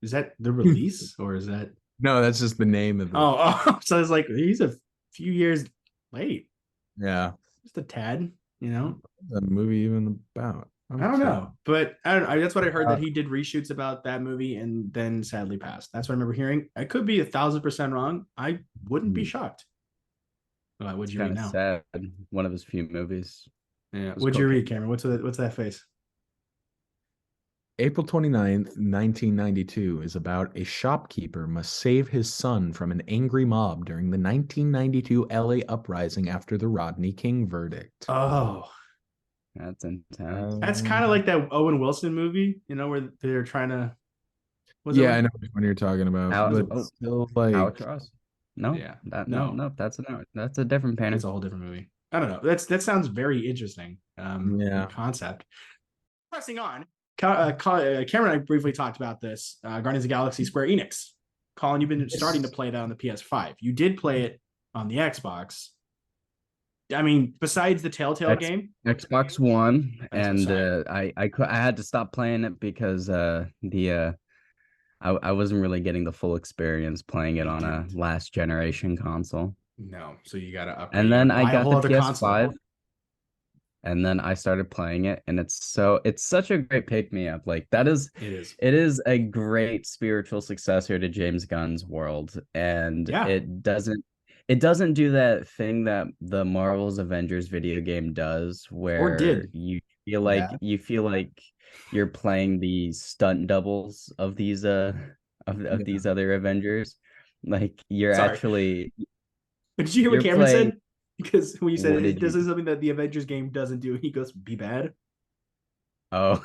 Is that the release or is that? No, that's just the name of it. Oh, so it's like he's a few years late. Yeah, just a tad. What's the movie even about? I don't know, but that's what I heard that he did reshoots about that movie and then sadly passed. That's what I remember hearing. I could be 1,000% wrong. I wouldn't be shocked. What'd you read now? Sad. One of his few movies. Yeah. What'd you read, Cameron? What's that face? April 29th, 1992 is about a shopkeeper must save his son from an angry mob during the 1992 LA uprising after the Rodney King verdict. Oh. That's intense. That's kind of like that Owen Wilson movie, where they're trying to. I know which one you're talking about. Still like Albatross. No, yeah, no, that's a different painting. It's a whole different movie. I don't know. That sounds very interesting. Concept. Pressing on, Cameron and I briefly talked about this. Guardians of the Galaxy Square Enix. Colin, you've been starting to play that on the PS5. You did play it on the Xbox. I mean, besides the Telltale game, Xbox One, and I had to stop playing it because I wasn't really getting the full experience playing it on a last generation console. No, so you gotta upgrade. And then I got the PS5, and then I started playing it, and it's such a great pick me up. Like it is a great spiritual successor to James Gunn's world, and It doesn't do that thing that the Marvel's Avengers video game does, Or where did. you feel like you're playing the stunt doubles of these of these other Avengers. Like you're Sorry. actually Did you hear what you're Cameron playing. said? Because when you said What it, did this you? is something that the Avengers game doesn't do. He goes, "Be bad." Oh,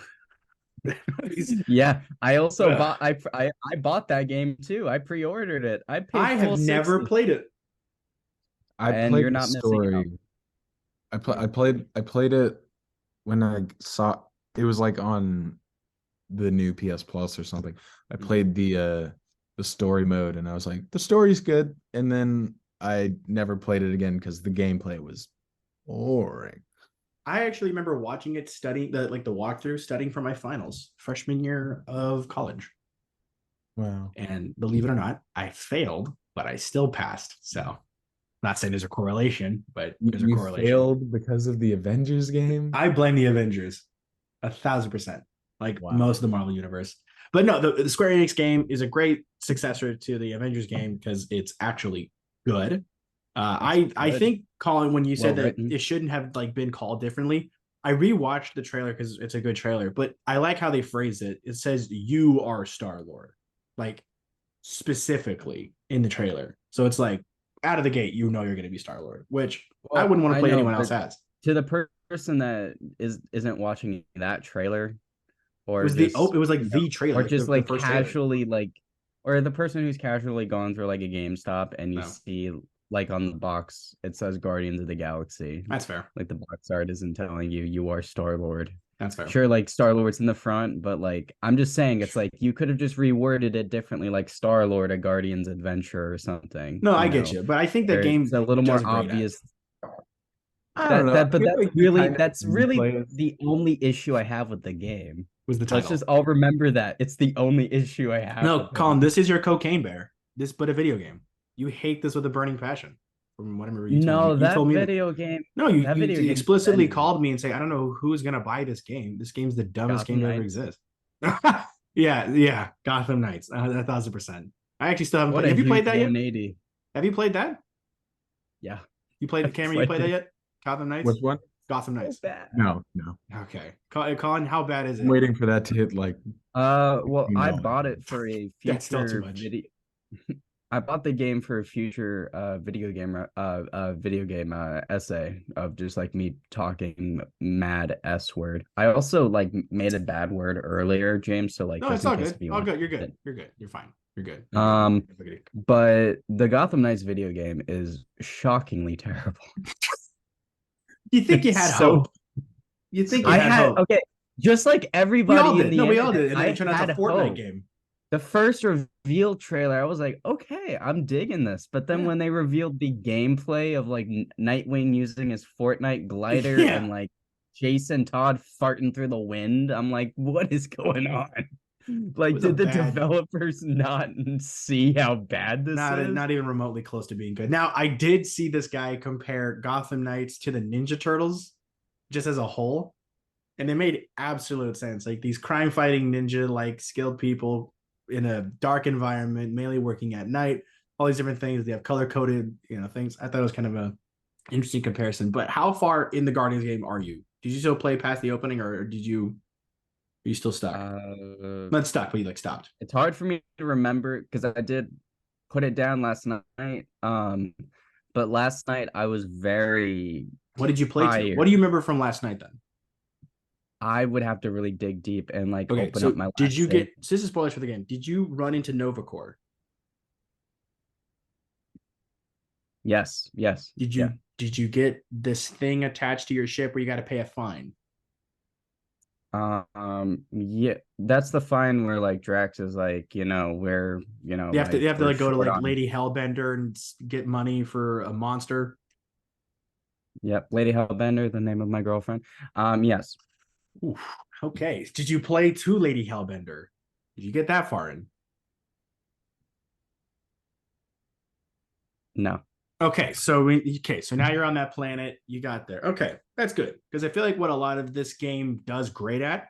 yeah. I also bought I bought that game too. I pre-ordered it. I paid I have full never 60, played it. I and played you're the not missing out. story. I played it when I saw it was like on the new PS Plus or something. I played the story mode and I was like, the story's good. And then I never played it again because the gameplay was boring. I actually remember watching it, studying the walkthrough, studying for my finals freshman year of college. Wow. And believe it or not, I failed, but I still passed. So, not saying there's a correlation, but there's a You correlation. failed because of the Avengers game? I blame the Avengers 1,000%, like Wow. most of the Marvel universe. But no, the Square Enix game is a great successor to the Avengers game because it's actually good. I think, Colin, when you said that Well-written. it shouldn't have like been called differently, I rewatched the trailer because it's a good trailer. But I like how they phrase it. It says you are Starlord, like specifically in the trailer. So it's like out of the gate, you know you're going to be Starlord, which I Well, wouldn't want to I play know, anyone else but as. to the person that isn't watching that trailer, It or was just it was like the trailer, or like just the like first trailer. casually like, or the person who's casually gone through like a GameStop and you No, see like on the box it says Guardians of the Galaxy. that's fair. Like the box art isn't telling you are Star-Lord. That's fair. Sure, like Star-Lord's in the front, but like I'm just saying it's like you could have just reworded it differently, like Star-Lord a Guardian's Adventure or something, No, you I get know, you, but I think that where it's game a little more does great at. obvious. I don't know. I But feel that's like they kind of that's really replay it. the only issue I have with the game. Was the Let's title? just all remember that it's the only issue I have No, with Colin, it. this is your cocaine bear. This, but a video game. You hate this with a burning passion. From whatever you told me, No, you told me that. No, that video you game explicitly offended me. called me and say, I don't know who's gonna buy this game. This game's the dumbest game Gotham to ever Knights. exist. Yeah, Gotham Knights, 1,000%. I actually still haven't What played. a Have you played huge that yet? 180. Have you played that? Yeah. You played I've Cameron? You played that it. yet? Gotham Knights. Which one? Gotham So Knights. bad. No. Okay, Colin, how bad is I'm it? waiting for that to hit like. Well, You I know. bought it for a That's still too future much. video. I bought the game for a future video game essay of just like me talking mad S word. I also like made a bad word earlier, James. So like No, just it's in all case good. if you All want good. You're to good. You're good. You're fine. You're good. but the Gotham Knights video game is shockingly terrible. You think you It's had so hope? You think you I had had hope? okay, just like We everybody all in did. the No, we all internet, did. And then I it turned out had to a Fortnite hope. game. The first reveal trailer, I was like, okay, I'm digging this. But then when they revealed the gameplay of like Nightwing using his Fortnite glider and like Jason Todd farting through the wind, I'm like, what is going on? Like, did the developers not see how bad this is? Not even remotely close to being good. Now, I did see this guy compare Gotham Knights to the Ninja Turtles just as a whole. And it made absolute sense. Like these crime fighting ninja, like skilled people in a dark environment, mainly working at night, all these different things. They have color coded, things. I thought it was kind of a interesting comparison. But how far in the Guardians game are you? Did you still play past the opening, or are you still stuck? Not stuck, but you like stopped. It's hard for me to remember because I did put it down last night. But last night I was very. What did you play tired. to? What do you remember from last night then? I would have to really dig deep and like okay, open so up my. Did you get? So this is spoilers for the game. Did you run into Nova Corps? Yes. Did you get this thing attached to your ship where you got to pay a fine? Yeah, that's the fine where like Drax is like, where you have to like go to like Lady Hellbender and get money for a monster. Yep, Lady Hellbender, the name of my girlfriend. Yes. Oof, okay. Did you play to Lady Hellbender? Did you get that far in? No. Okay, so now you're on that planet. You got there. Okay, that's good because I feel like what a lot of this game does great at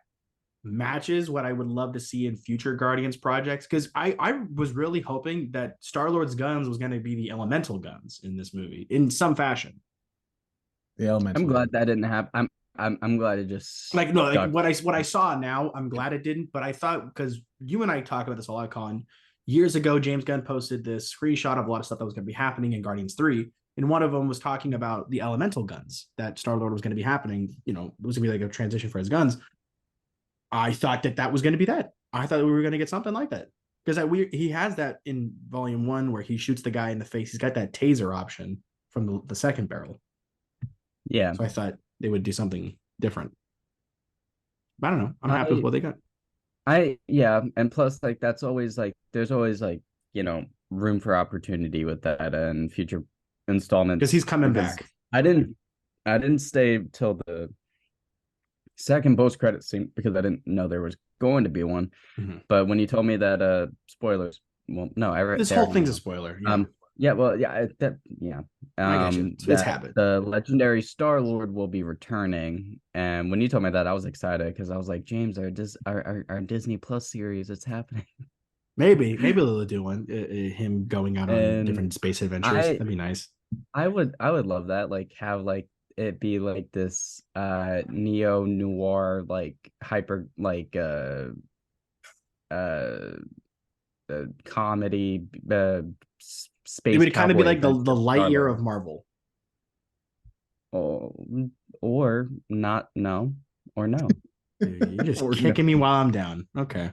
matches what I would love to see in future Guardians projects. Because I was really hoping that Star-Lord's guns was going to be the elemental guns in this movie in some fashion. The elemental. I'm glad that didn't happen. I'm glad it just like no like what I saw now. I'm glad it didn't, but I thought, because you and I talk about this a lot, Colin. Years ago, James Gunn posted this screenshot of a lot of stuff that was going to be happening in Guardians 3. And one of them was talking about the elemental guns that Star-Lord was going to be happening. You know, it was going to be like a transition for his guns. I thought that was going to be that. I thought we were going to get something like that. Because he has that in Volume 1 where he shoots the guy in the face. He's got that taser option from the second barrel. Yeah. So I thought they would do something different. But I don't know. I'm happy with what they got. And plus, like, that's always like there's always like, room for opportunity with that and future installments. Because he's coming back. I didn't stay till the second post-credit scene because I didn't know there was going to be one. Mm-hmm. But when you told me that spoilers, well, no, this whole thing's a spoiler. Yeah. It's happened. The legendary Star-Lord will be returning, and when you told me that, I was excited because I was like, James, our Disney Plus series, it's happening. Maybe they'll do one. Him going out on different space adventures. That'd be nice. I would love that. Like, have like it be like this neo noir, like hyper, like comedy space. It would kind of be like the Lightyear of Marvel. Oh, or not? No, or no. You're just kicking me while I'm down. Okay.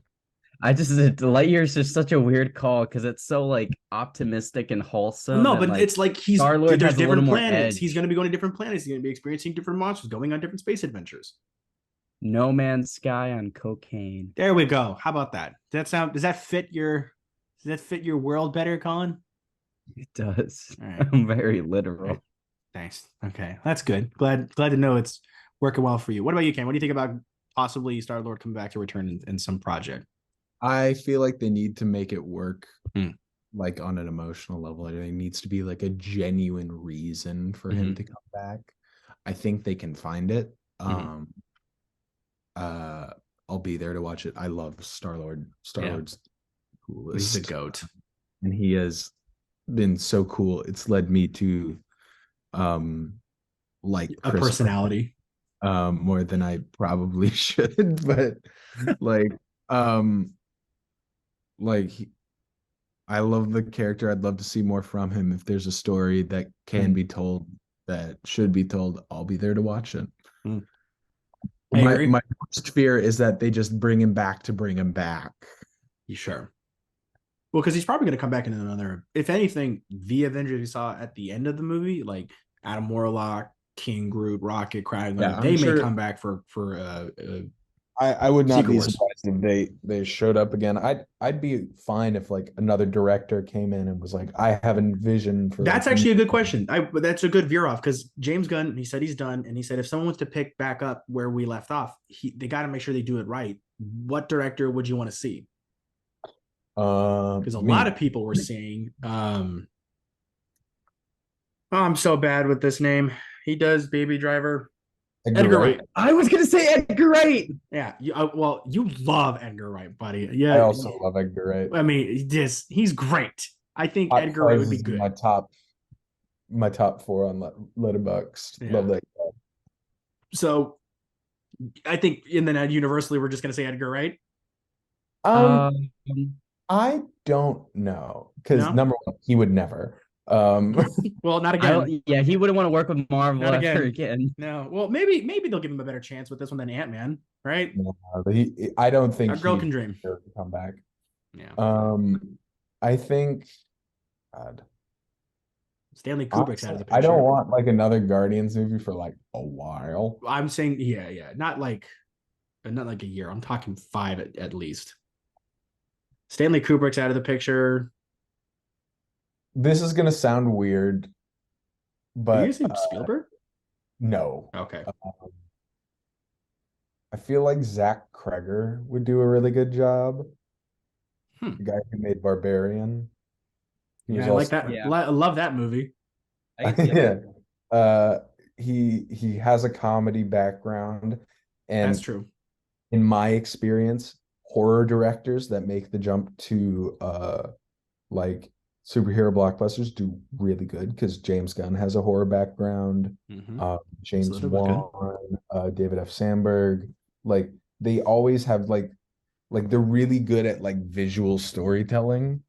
Lightyear is just such a weird call because it's so like optimistic and wholesome. No, but like, it's like there's different planets. He's going to be going to different planets. He's going to be experiencing different monsters, going on different space adventures. No Man's Sky on cocaine. There we go. How about that? Does that fit your world better, Colin? It does. Right. I'm very literal. Right. Thanks. Okay, that's good. Glad to know it's working well for you. What about you, Ken? What do you think about possibly Star-Lord coming back to return in some project? I feel like they need to make it work like on an emotional level. There needs to be like a genuine reason for him to come back. I think they can find it. I'll be there to watch it. I love Star-Lord. Star-Lord's coolest. He's a goat. And he has been so cool. It's led me to like a personality more than I probably should, but I love the character. I'd love to see more from him. If there's a story that can be told, that should be told, I'll be there to watch it. My worst fear is that they just bring him back to bring him back. You sure? Well, because he's probably going to come back in another. If anything, the Avengers we saw at the end of the movie, like Adam Warlock, King Groot, Rocket, Kraglin, they may come back for I would not be surprised if they showed up again. I'd be fine if like another director came in and was like, I have a vision for. That's actually a good question. That's a good veer off, because James Gunn, he said he's done, and he said if someone wants to pick back up where we left off, they got to make sure they do it right. What director would you want to see? Because a lot of people were saying, oh, I'm so bad with this name. He does Baby Driver. Edgar Wright. I was gonna say Edgar Wright. Yeah, you love Edgar Wright, buddy. Yeah, I also love Edgar Wright. I mean, he's great. I think Edgar Wright would be good. My top 4 on Letterboxd. Yeah. Love that guy. So, I think universally we're just gonna say Edgar Wright. I don't know, because number one, he would never. Well, not again. He wouldn't want to work with Marvel ever again. No. Well, maybe they'll give him a better chance with this one than Ant-Man, right? No, I don't think a girl can dream to come back. Yeah. I think God. Stanley Kubrick's out of the picture. I don't want like another Guardians movie for like a while. I'm saying not like a year. I'm talking 5 at least. Stanley Kubrick's out of the picture. This is gonna sound weird, but are you saying Spielberg? No. Okay. I feel like Zach Kreger would do a really good job. The guy who made Barbarian. I like that. Yeah. I love that movie. He has a comedy background, and that's true. in my experience, horror directors that make the jump to like superhero blockbusters do really good because James Gunn has a horror background. James Wan, David F. Sandberg, like they always have like they're really good at like visual storytelling.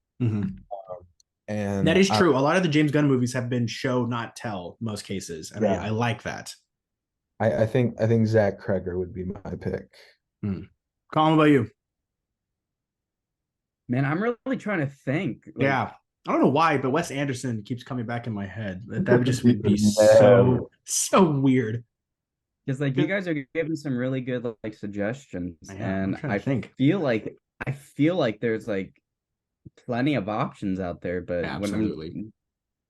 And that is true. A lot of the James Gunn movies have been show not tell most cases, and I like that. I think Zach Kreger would be my pick. Colin, what about you? Man, I'm really trying to think. Yeah, I don't know why, but Wes Anderson keeps coming back in my head. That would just be so weird. Because like you guys are giving some really good like suggestions, and I feel like there's like plenty of options out there, but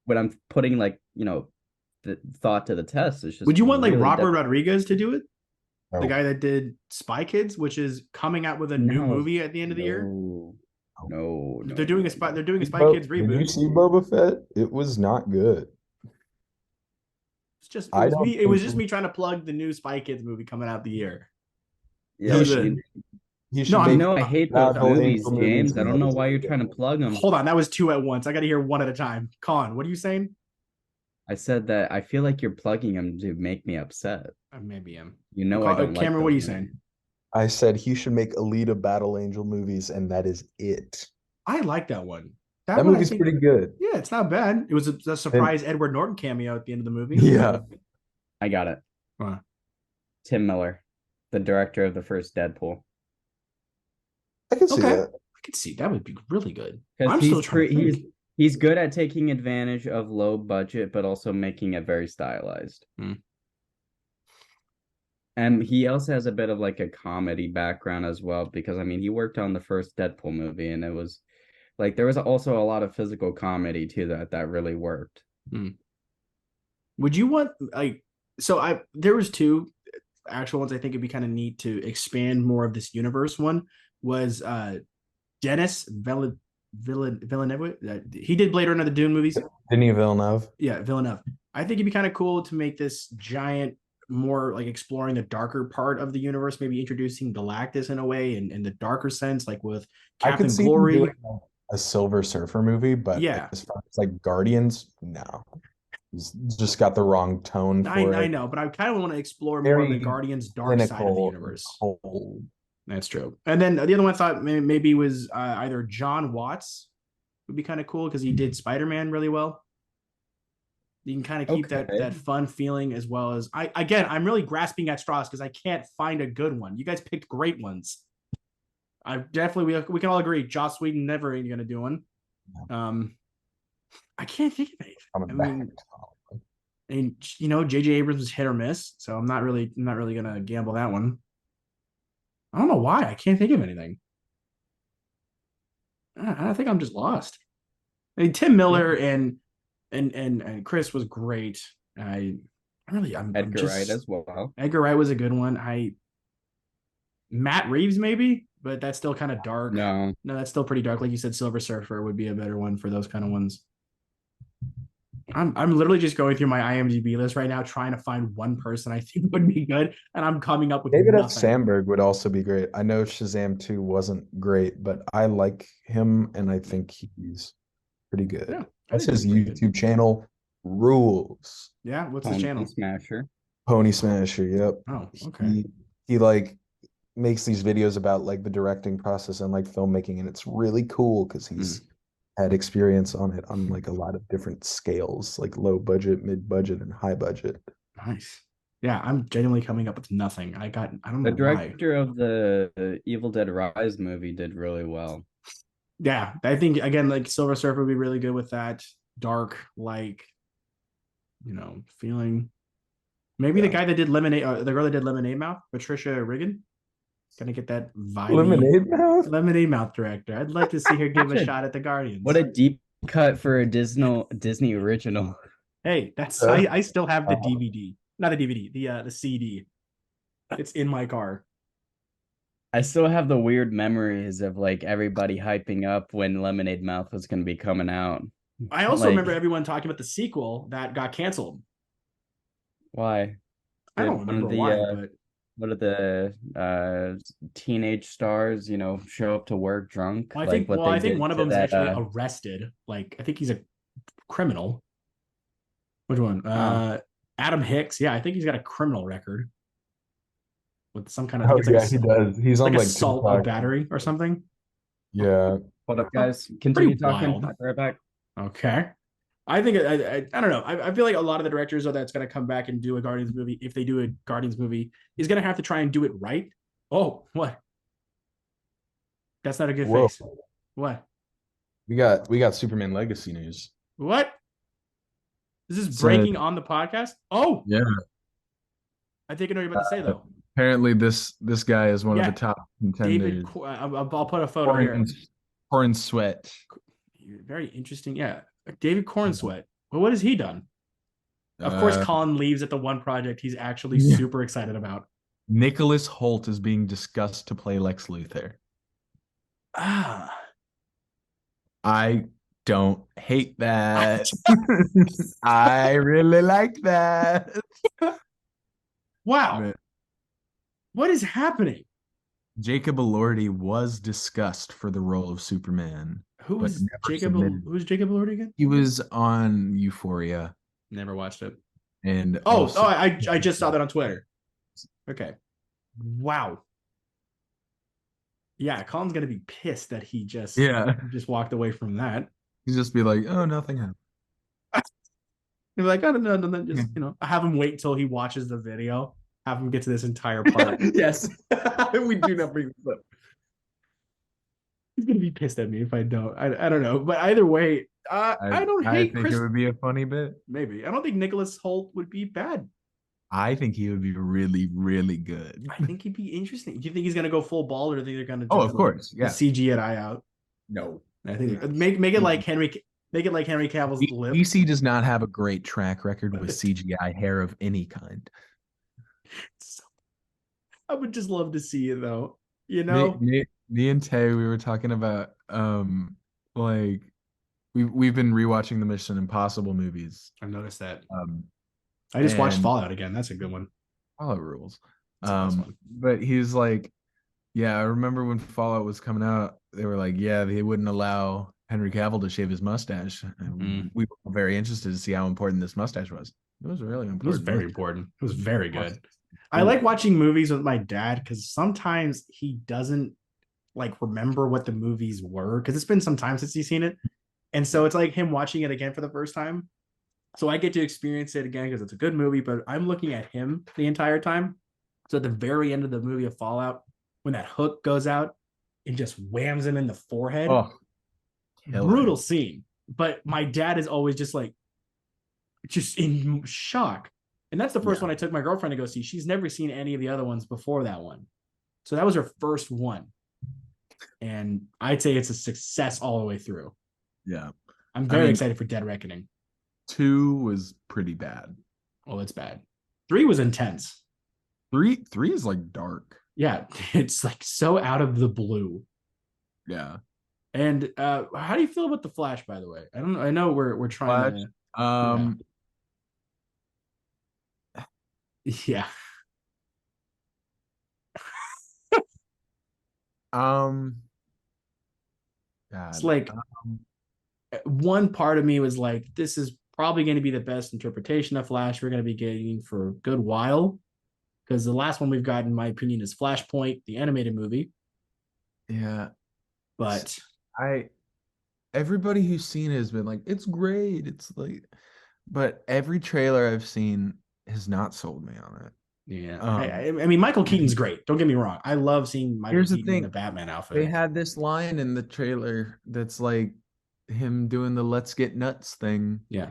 when I'm putting like the thought to the test, it's just. Would you want like Robert Rodriguez to do it? The guy that did Spy Kids, which is coming out with a new movie at the end of the year. No, they're doing a Spy Kids reboot. Did you see Boba Fett? It was not good. It was just me trying to plug the new Spy Kids movie coming out the year. Yeah, I hate those movies, James. I don't know why you're trying to plug them. Hold on, that was two at once. I got to hear one at a time. Colin, what are you saying? I said that I feel like you're plugging them to make me upset. Maybe I'm. I don't Cameron, what are you saying? I said he should make Alita Battle Angel movies, and that is it. I like that one. That movie's pretty good. Yeah, it's not bad. It was a surprise Edward Norton cameo at the end of the movie. Yeah. I got it. Tim Miller, the director of the first Deadpool. I can see that. I could see that would be really good. I'm still he's good at taking advantage of low budget, but also making it very stylized. And he also has a bit of like a comedy background as well, because I mean he worked on the first Deadpool movie, and it was like there was also a lot of physical comedy too that really worked. Would you want there was two actual ones I think it'd be kind of neat to expand more of this universe. One was Denis Villeneuve. He did Blade Runner, the Dune movies. Denis Villeneuve. Yeah, Villeneuve. I think it'd be kind of cool to make this giant, more like exploring the darker part of the universe, maybe introducing Galactus in a way, and in the darker sense, like with Captain Glory. A Silver Surfer movie, but as far as like Guardians, no. He's just got the wrong tone for it. I know, but I kind of want to explore more of the Guardians' dark side of the universe. That's true. And then the other one I thought maybe was either John Watts would be kind of cool because he did Spider-Man really well. You can kind of keep that fun feeling, as well as I'm really grasping at straws because I can't find a good one. You guys picked great ones. I definitely we can all agree Joss Whedon never ain't gonna do one. I can't think of anything. And J.J. Abrams is hit or miss, so I'm not really gonna gamble that one. I don't know why I can't think of anything. I think I'm just lost. I mean, Tim Miller and Chris was great. I'm Edgar Wright as well. Edgar Wright was a good one. Matt Reeves maybe, but that's still kind of dark. No, that's still pretty dark. Like you said, Silver Surfer would be a better one for those kind of ones. I'm literally just going through my IMDb list right now, trying to find one person I think would be good, and I'm coming up with David F. Sandberg would also be great. I know Shazam 2 wasn't great, but I like him, and I think he's pretty good. Yeah, that's his YouTube channel. Rules. Yeah, what's his channel? Pony Smasher. Yep. Oh, okay. He like makes these videos about like the directing process and like filmmaking, and it's really cool because he's had experience on it on like a lot of different scales, like low budget, mid budget, and high budget. Nice. Yeah, I'm genuinely coming up with nothing. I don't know. The director of the Evil Dead Rise movie did really well. Yeah, I think again, like Silver Surfer would be really good with that dark, like feeling. Maybe the guy that did the girl that did Lemonade Mouth, Patricia Riggin. Gonna get that vibe. Lemonade Mouth director. I'd like to see her give a shot at the Guardians. What a deep cut for a Disney original. Hey, that's I still have the DVD, not the DVD, the CD. It's in my car. I still have the weird memories of like everybody hyping up when Lemonade Mouth was gonna be coming out. I also remember everyone talking about the sequel that got canceled. Why? I don't remember why, but What are the teenage stars, show up to work drunk? Well, Like what they I think did one of to them is that actually arrested. Like, I think he's a criminal. Which one? oh. Adam Hicks. Yeah, I think he's got a criminal record with some kind of. I Oh think yeah, it's he does. He's on like like assault of TikTok. battery or something. Yeah. Hold up, guys. Pretty Continue talking. wild. I'll be right back. Okay. I think I don't know. I feel like a lot of the directors that's going to come back and do a Guardians movie, if they do a Guardians movie, is going to have to try and do it right. Oh, what? That's not a good Whoa. face. What? We got Superman Legacy news. What? This is So, breaking on the podcast. Oh, yeah. I think I know what you're about to say though. Apparently this guy is one of Yeah, the top David. contenders. I'll put a photo here. Corn Sweat. Very interesting. Yeah, David Cornsweet. Well, what has he done? Of course, Colin leaves at the one project he's actually super excited about. Nicholas Hoult is being discussed to play Lex Luthor. Ah, I don't hate that. I really like that. wow. Man. What is happening? Jacob Elordi was discussed for the role of Superman. Who's Jacob Elordi again? He was on Euphoria. Never watched it. And I just saw that on Twitter. Okay. Wow. Yeah, Colin's gonna be pissed that he just walked away from that. He'd just be like, "Oh, nothing happened." He'd be like, "Oh no, just have him wait until he watches the video. Have him get to this entire part." Yes, we do not bring this up. He's gonna be pissed at me if I don't. I don't know, but either way, I don't hate. I think it would be a funny bit. Maybe I don't think Nicholas Hoult would be bad. I think he would be really, really good. I think he'd be interesting. Do you think he's gonna go full ball, or do you think they're gonna? Oh, of course, yeah. CG an eye out. No, I think make it like Henry. Make it like Henry Cavill's lip. DC does not have a great track record with CGI hair of any kind. I would just love to see it though. Me and Tay, we were talking about like we've been rewatching the Mission Impossible movies. I've noticed that. I just watched Fallout again. That's a good one. Fallout rules. But he's like, yeah, I remember when Fallout was coming out, they were like, yeah, they wouldn't allow Henry Cavill to shave his mustache. And we were very interested to see how important this mustache was. It was really important. It was very important. It was very good. I like watching movies with my dad because sometimes he doesn't like remember what the movies were because it's been some time since he's seen it. And so it's like him watching it again for the first time. So I get to experience it again because it's a good movie, but I'm looking at him the entire time. So at the very end of the movie of Fallout, when that hook goes out and just whams him in the forehead, brutal scene. But my dad is always just like, just in shock. And that's the first one I took my girlfriend to go see. She's never seen any of the other ones before that one. So that was her first one. And I'd say it's a success all the way through. Yeah. I'm very excited for Dead Reckoning. 2 was pretty bad. Oh, it's bad. 3 was intense. 3 is like dark. Yeah, it's like so out of the blue. Yeah. And how do you feel about the Flash, by the way? I don't know. I know we're trying Flash, yeah. God. It's like one part of me was like, this is probably going to be the best interpretation of Flash we're going to be getting for a good while. Because the last one we've got, in my opinion, is Flashpoint, the animated movie. Yeah. But everybody who's seen it has been like, it's great. It's like, but every trailer I've seen has not sold me on it. Yeah. I mean, Michael Keaton's great. Don't get me wrong. I love seeing Michael Keaton in the Batman outfit. They had this line in the trailer that's like him doing the let's get nuts thing. Yeah.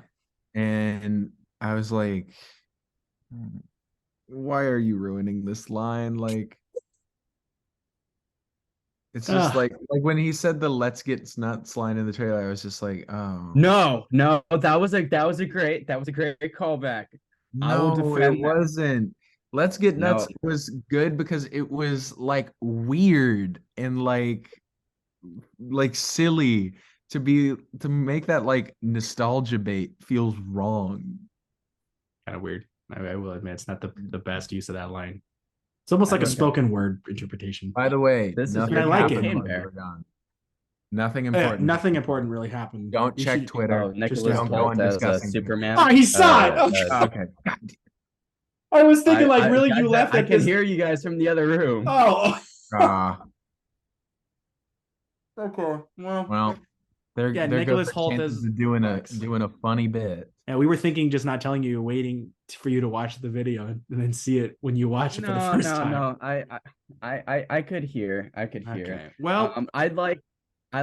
And I was like, why are you ruining this line? Like, it's just like when he said the let's get nuts line in the trailer, I was just like, oh. No, that was a great callback. No, it wasn't. Let's Get Nuts was good because it was like weird and like silly to make that like nostalgia bait feels wrong. Kind of weird. I will admit it's not the best use of that line. It's almost like a spoken word interpretation. By the way, This is nothing I like happened it. while you were gone. Nothing Yeah, important. nothing important really happened. Don't You check should- Twitter. Oh, Nicholas don't go Hoult on as discussing Superman. Oh, he saw it. Okay. I was thinking, like, really, guys, you left I at can this. hear you guys from the other room. Oh. Okay. Well, there yeah, there Nicholas goes the Hoult chances is of doing a funny bit. Yeah, we were thinking just not telling you, waiting for you to watch the video and then see it when you watch it for the first time. No. I could hear. Okay. Well, I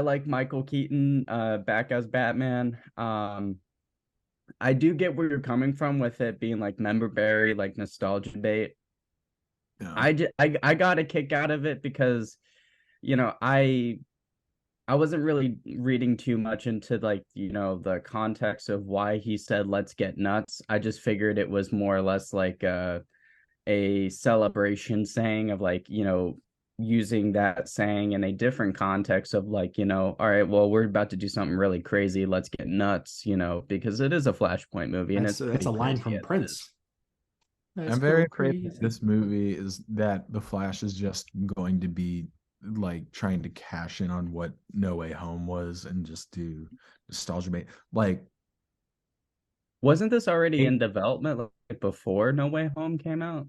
like Michael Keaton back as Batman. I do get where you're coming from with it being like member berry, like nostalgia bait. Yeah. I got a kick out of it because, I wasn't really reading too much into like, the context of why he said let's get nuts. I just figured it was more or less like a celebration saying of like, using that saying in a different context of like, all right, well, we're about to do something really crazy. Let's get nuts, because it is a Flashpoint movie and that's it's a line from Prince. I'm very afraid that this movie is that the Flash is just going to be like trying to cash in on what No Way Home was and just do nostalgia bait. Like, wasn't this already in development like before No Way Home came out?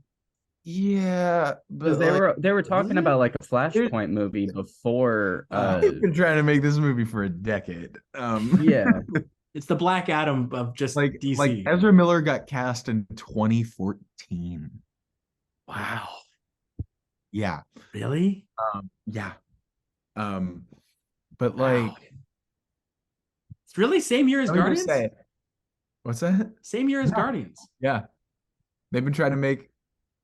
Yeah, because but they were talking about like a Flashpoint movie before. They've been trying to make this movie for a decade. Yeah, it's the Black Adam of just like DC. Like Ezra Miller got cast in 2014. Wow. Yeah. Really? Yeah. But wow. like, it's really same year as Guardians. What's that? Same year as Guardians. Yeah. They've been trying to make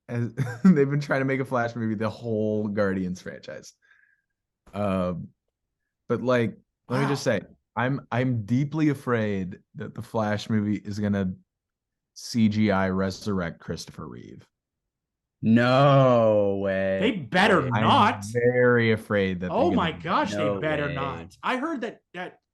a Flash movie the whole Guardians franchise. But like, let me just say, I'm deeply afraid that the Flash movie is gonna CGI resurrect Christopher Reeve. No way. They better not. I'm very afraid that. Oh my gosh, no they better way. not. I heard that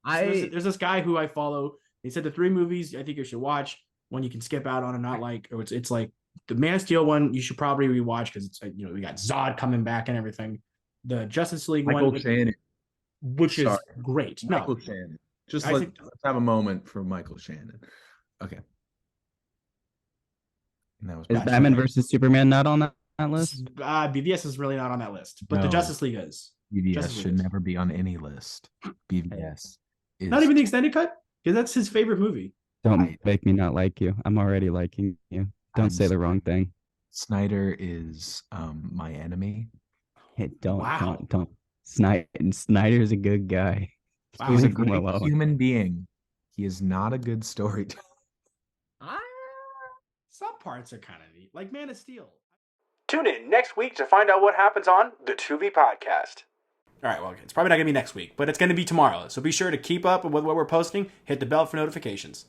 there's this guy who I follow. He said the 3 movies I think you should watch. One you can skip out on and not like, or it's like the Man of Steel one you should probably rewatch because it's we got Zod coming back and everything. The Justice League Michael one, Shannon, which is great. Michael Shannon. Let's have a moment for Michael Shannon. Okay. Is Batman versus Superman not on that list? BVS is really not on that list, but the Justice League is. BVS should never be on any list. BVS is not even the extended cut, because that's his favorite movie. Don't make me not like you. I'm already liking you. Don't say the wrong thing. Snyder is my enemy. Hey, don't. Snyder's a good guy. Wow. He's a great human being. He is not a good storyteller. Some parts are kind of neat, like Man of Steel. Tune in next week to find out what happens on the Tu-Vie podcast. All right, well, it's probably not going to be next week, but it's going to be tomorrow. So be sure to keep up with what we're posting. Hit the bell for notifications.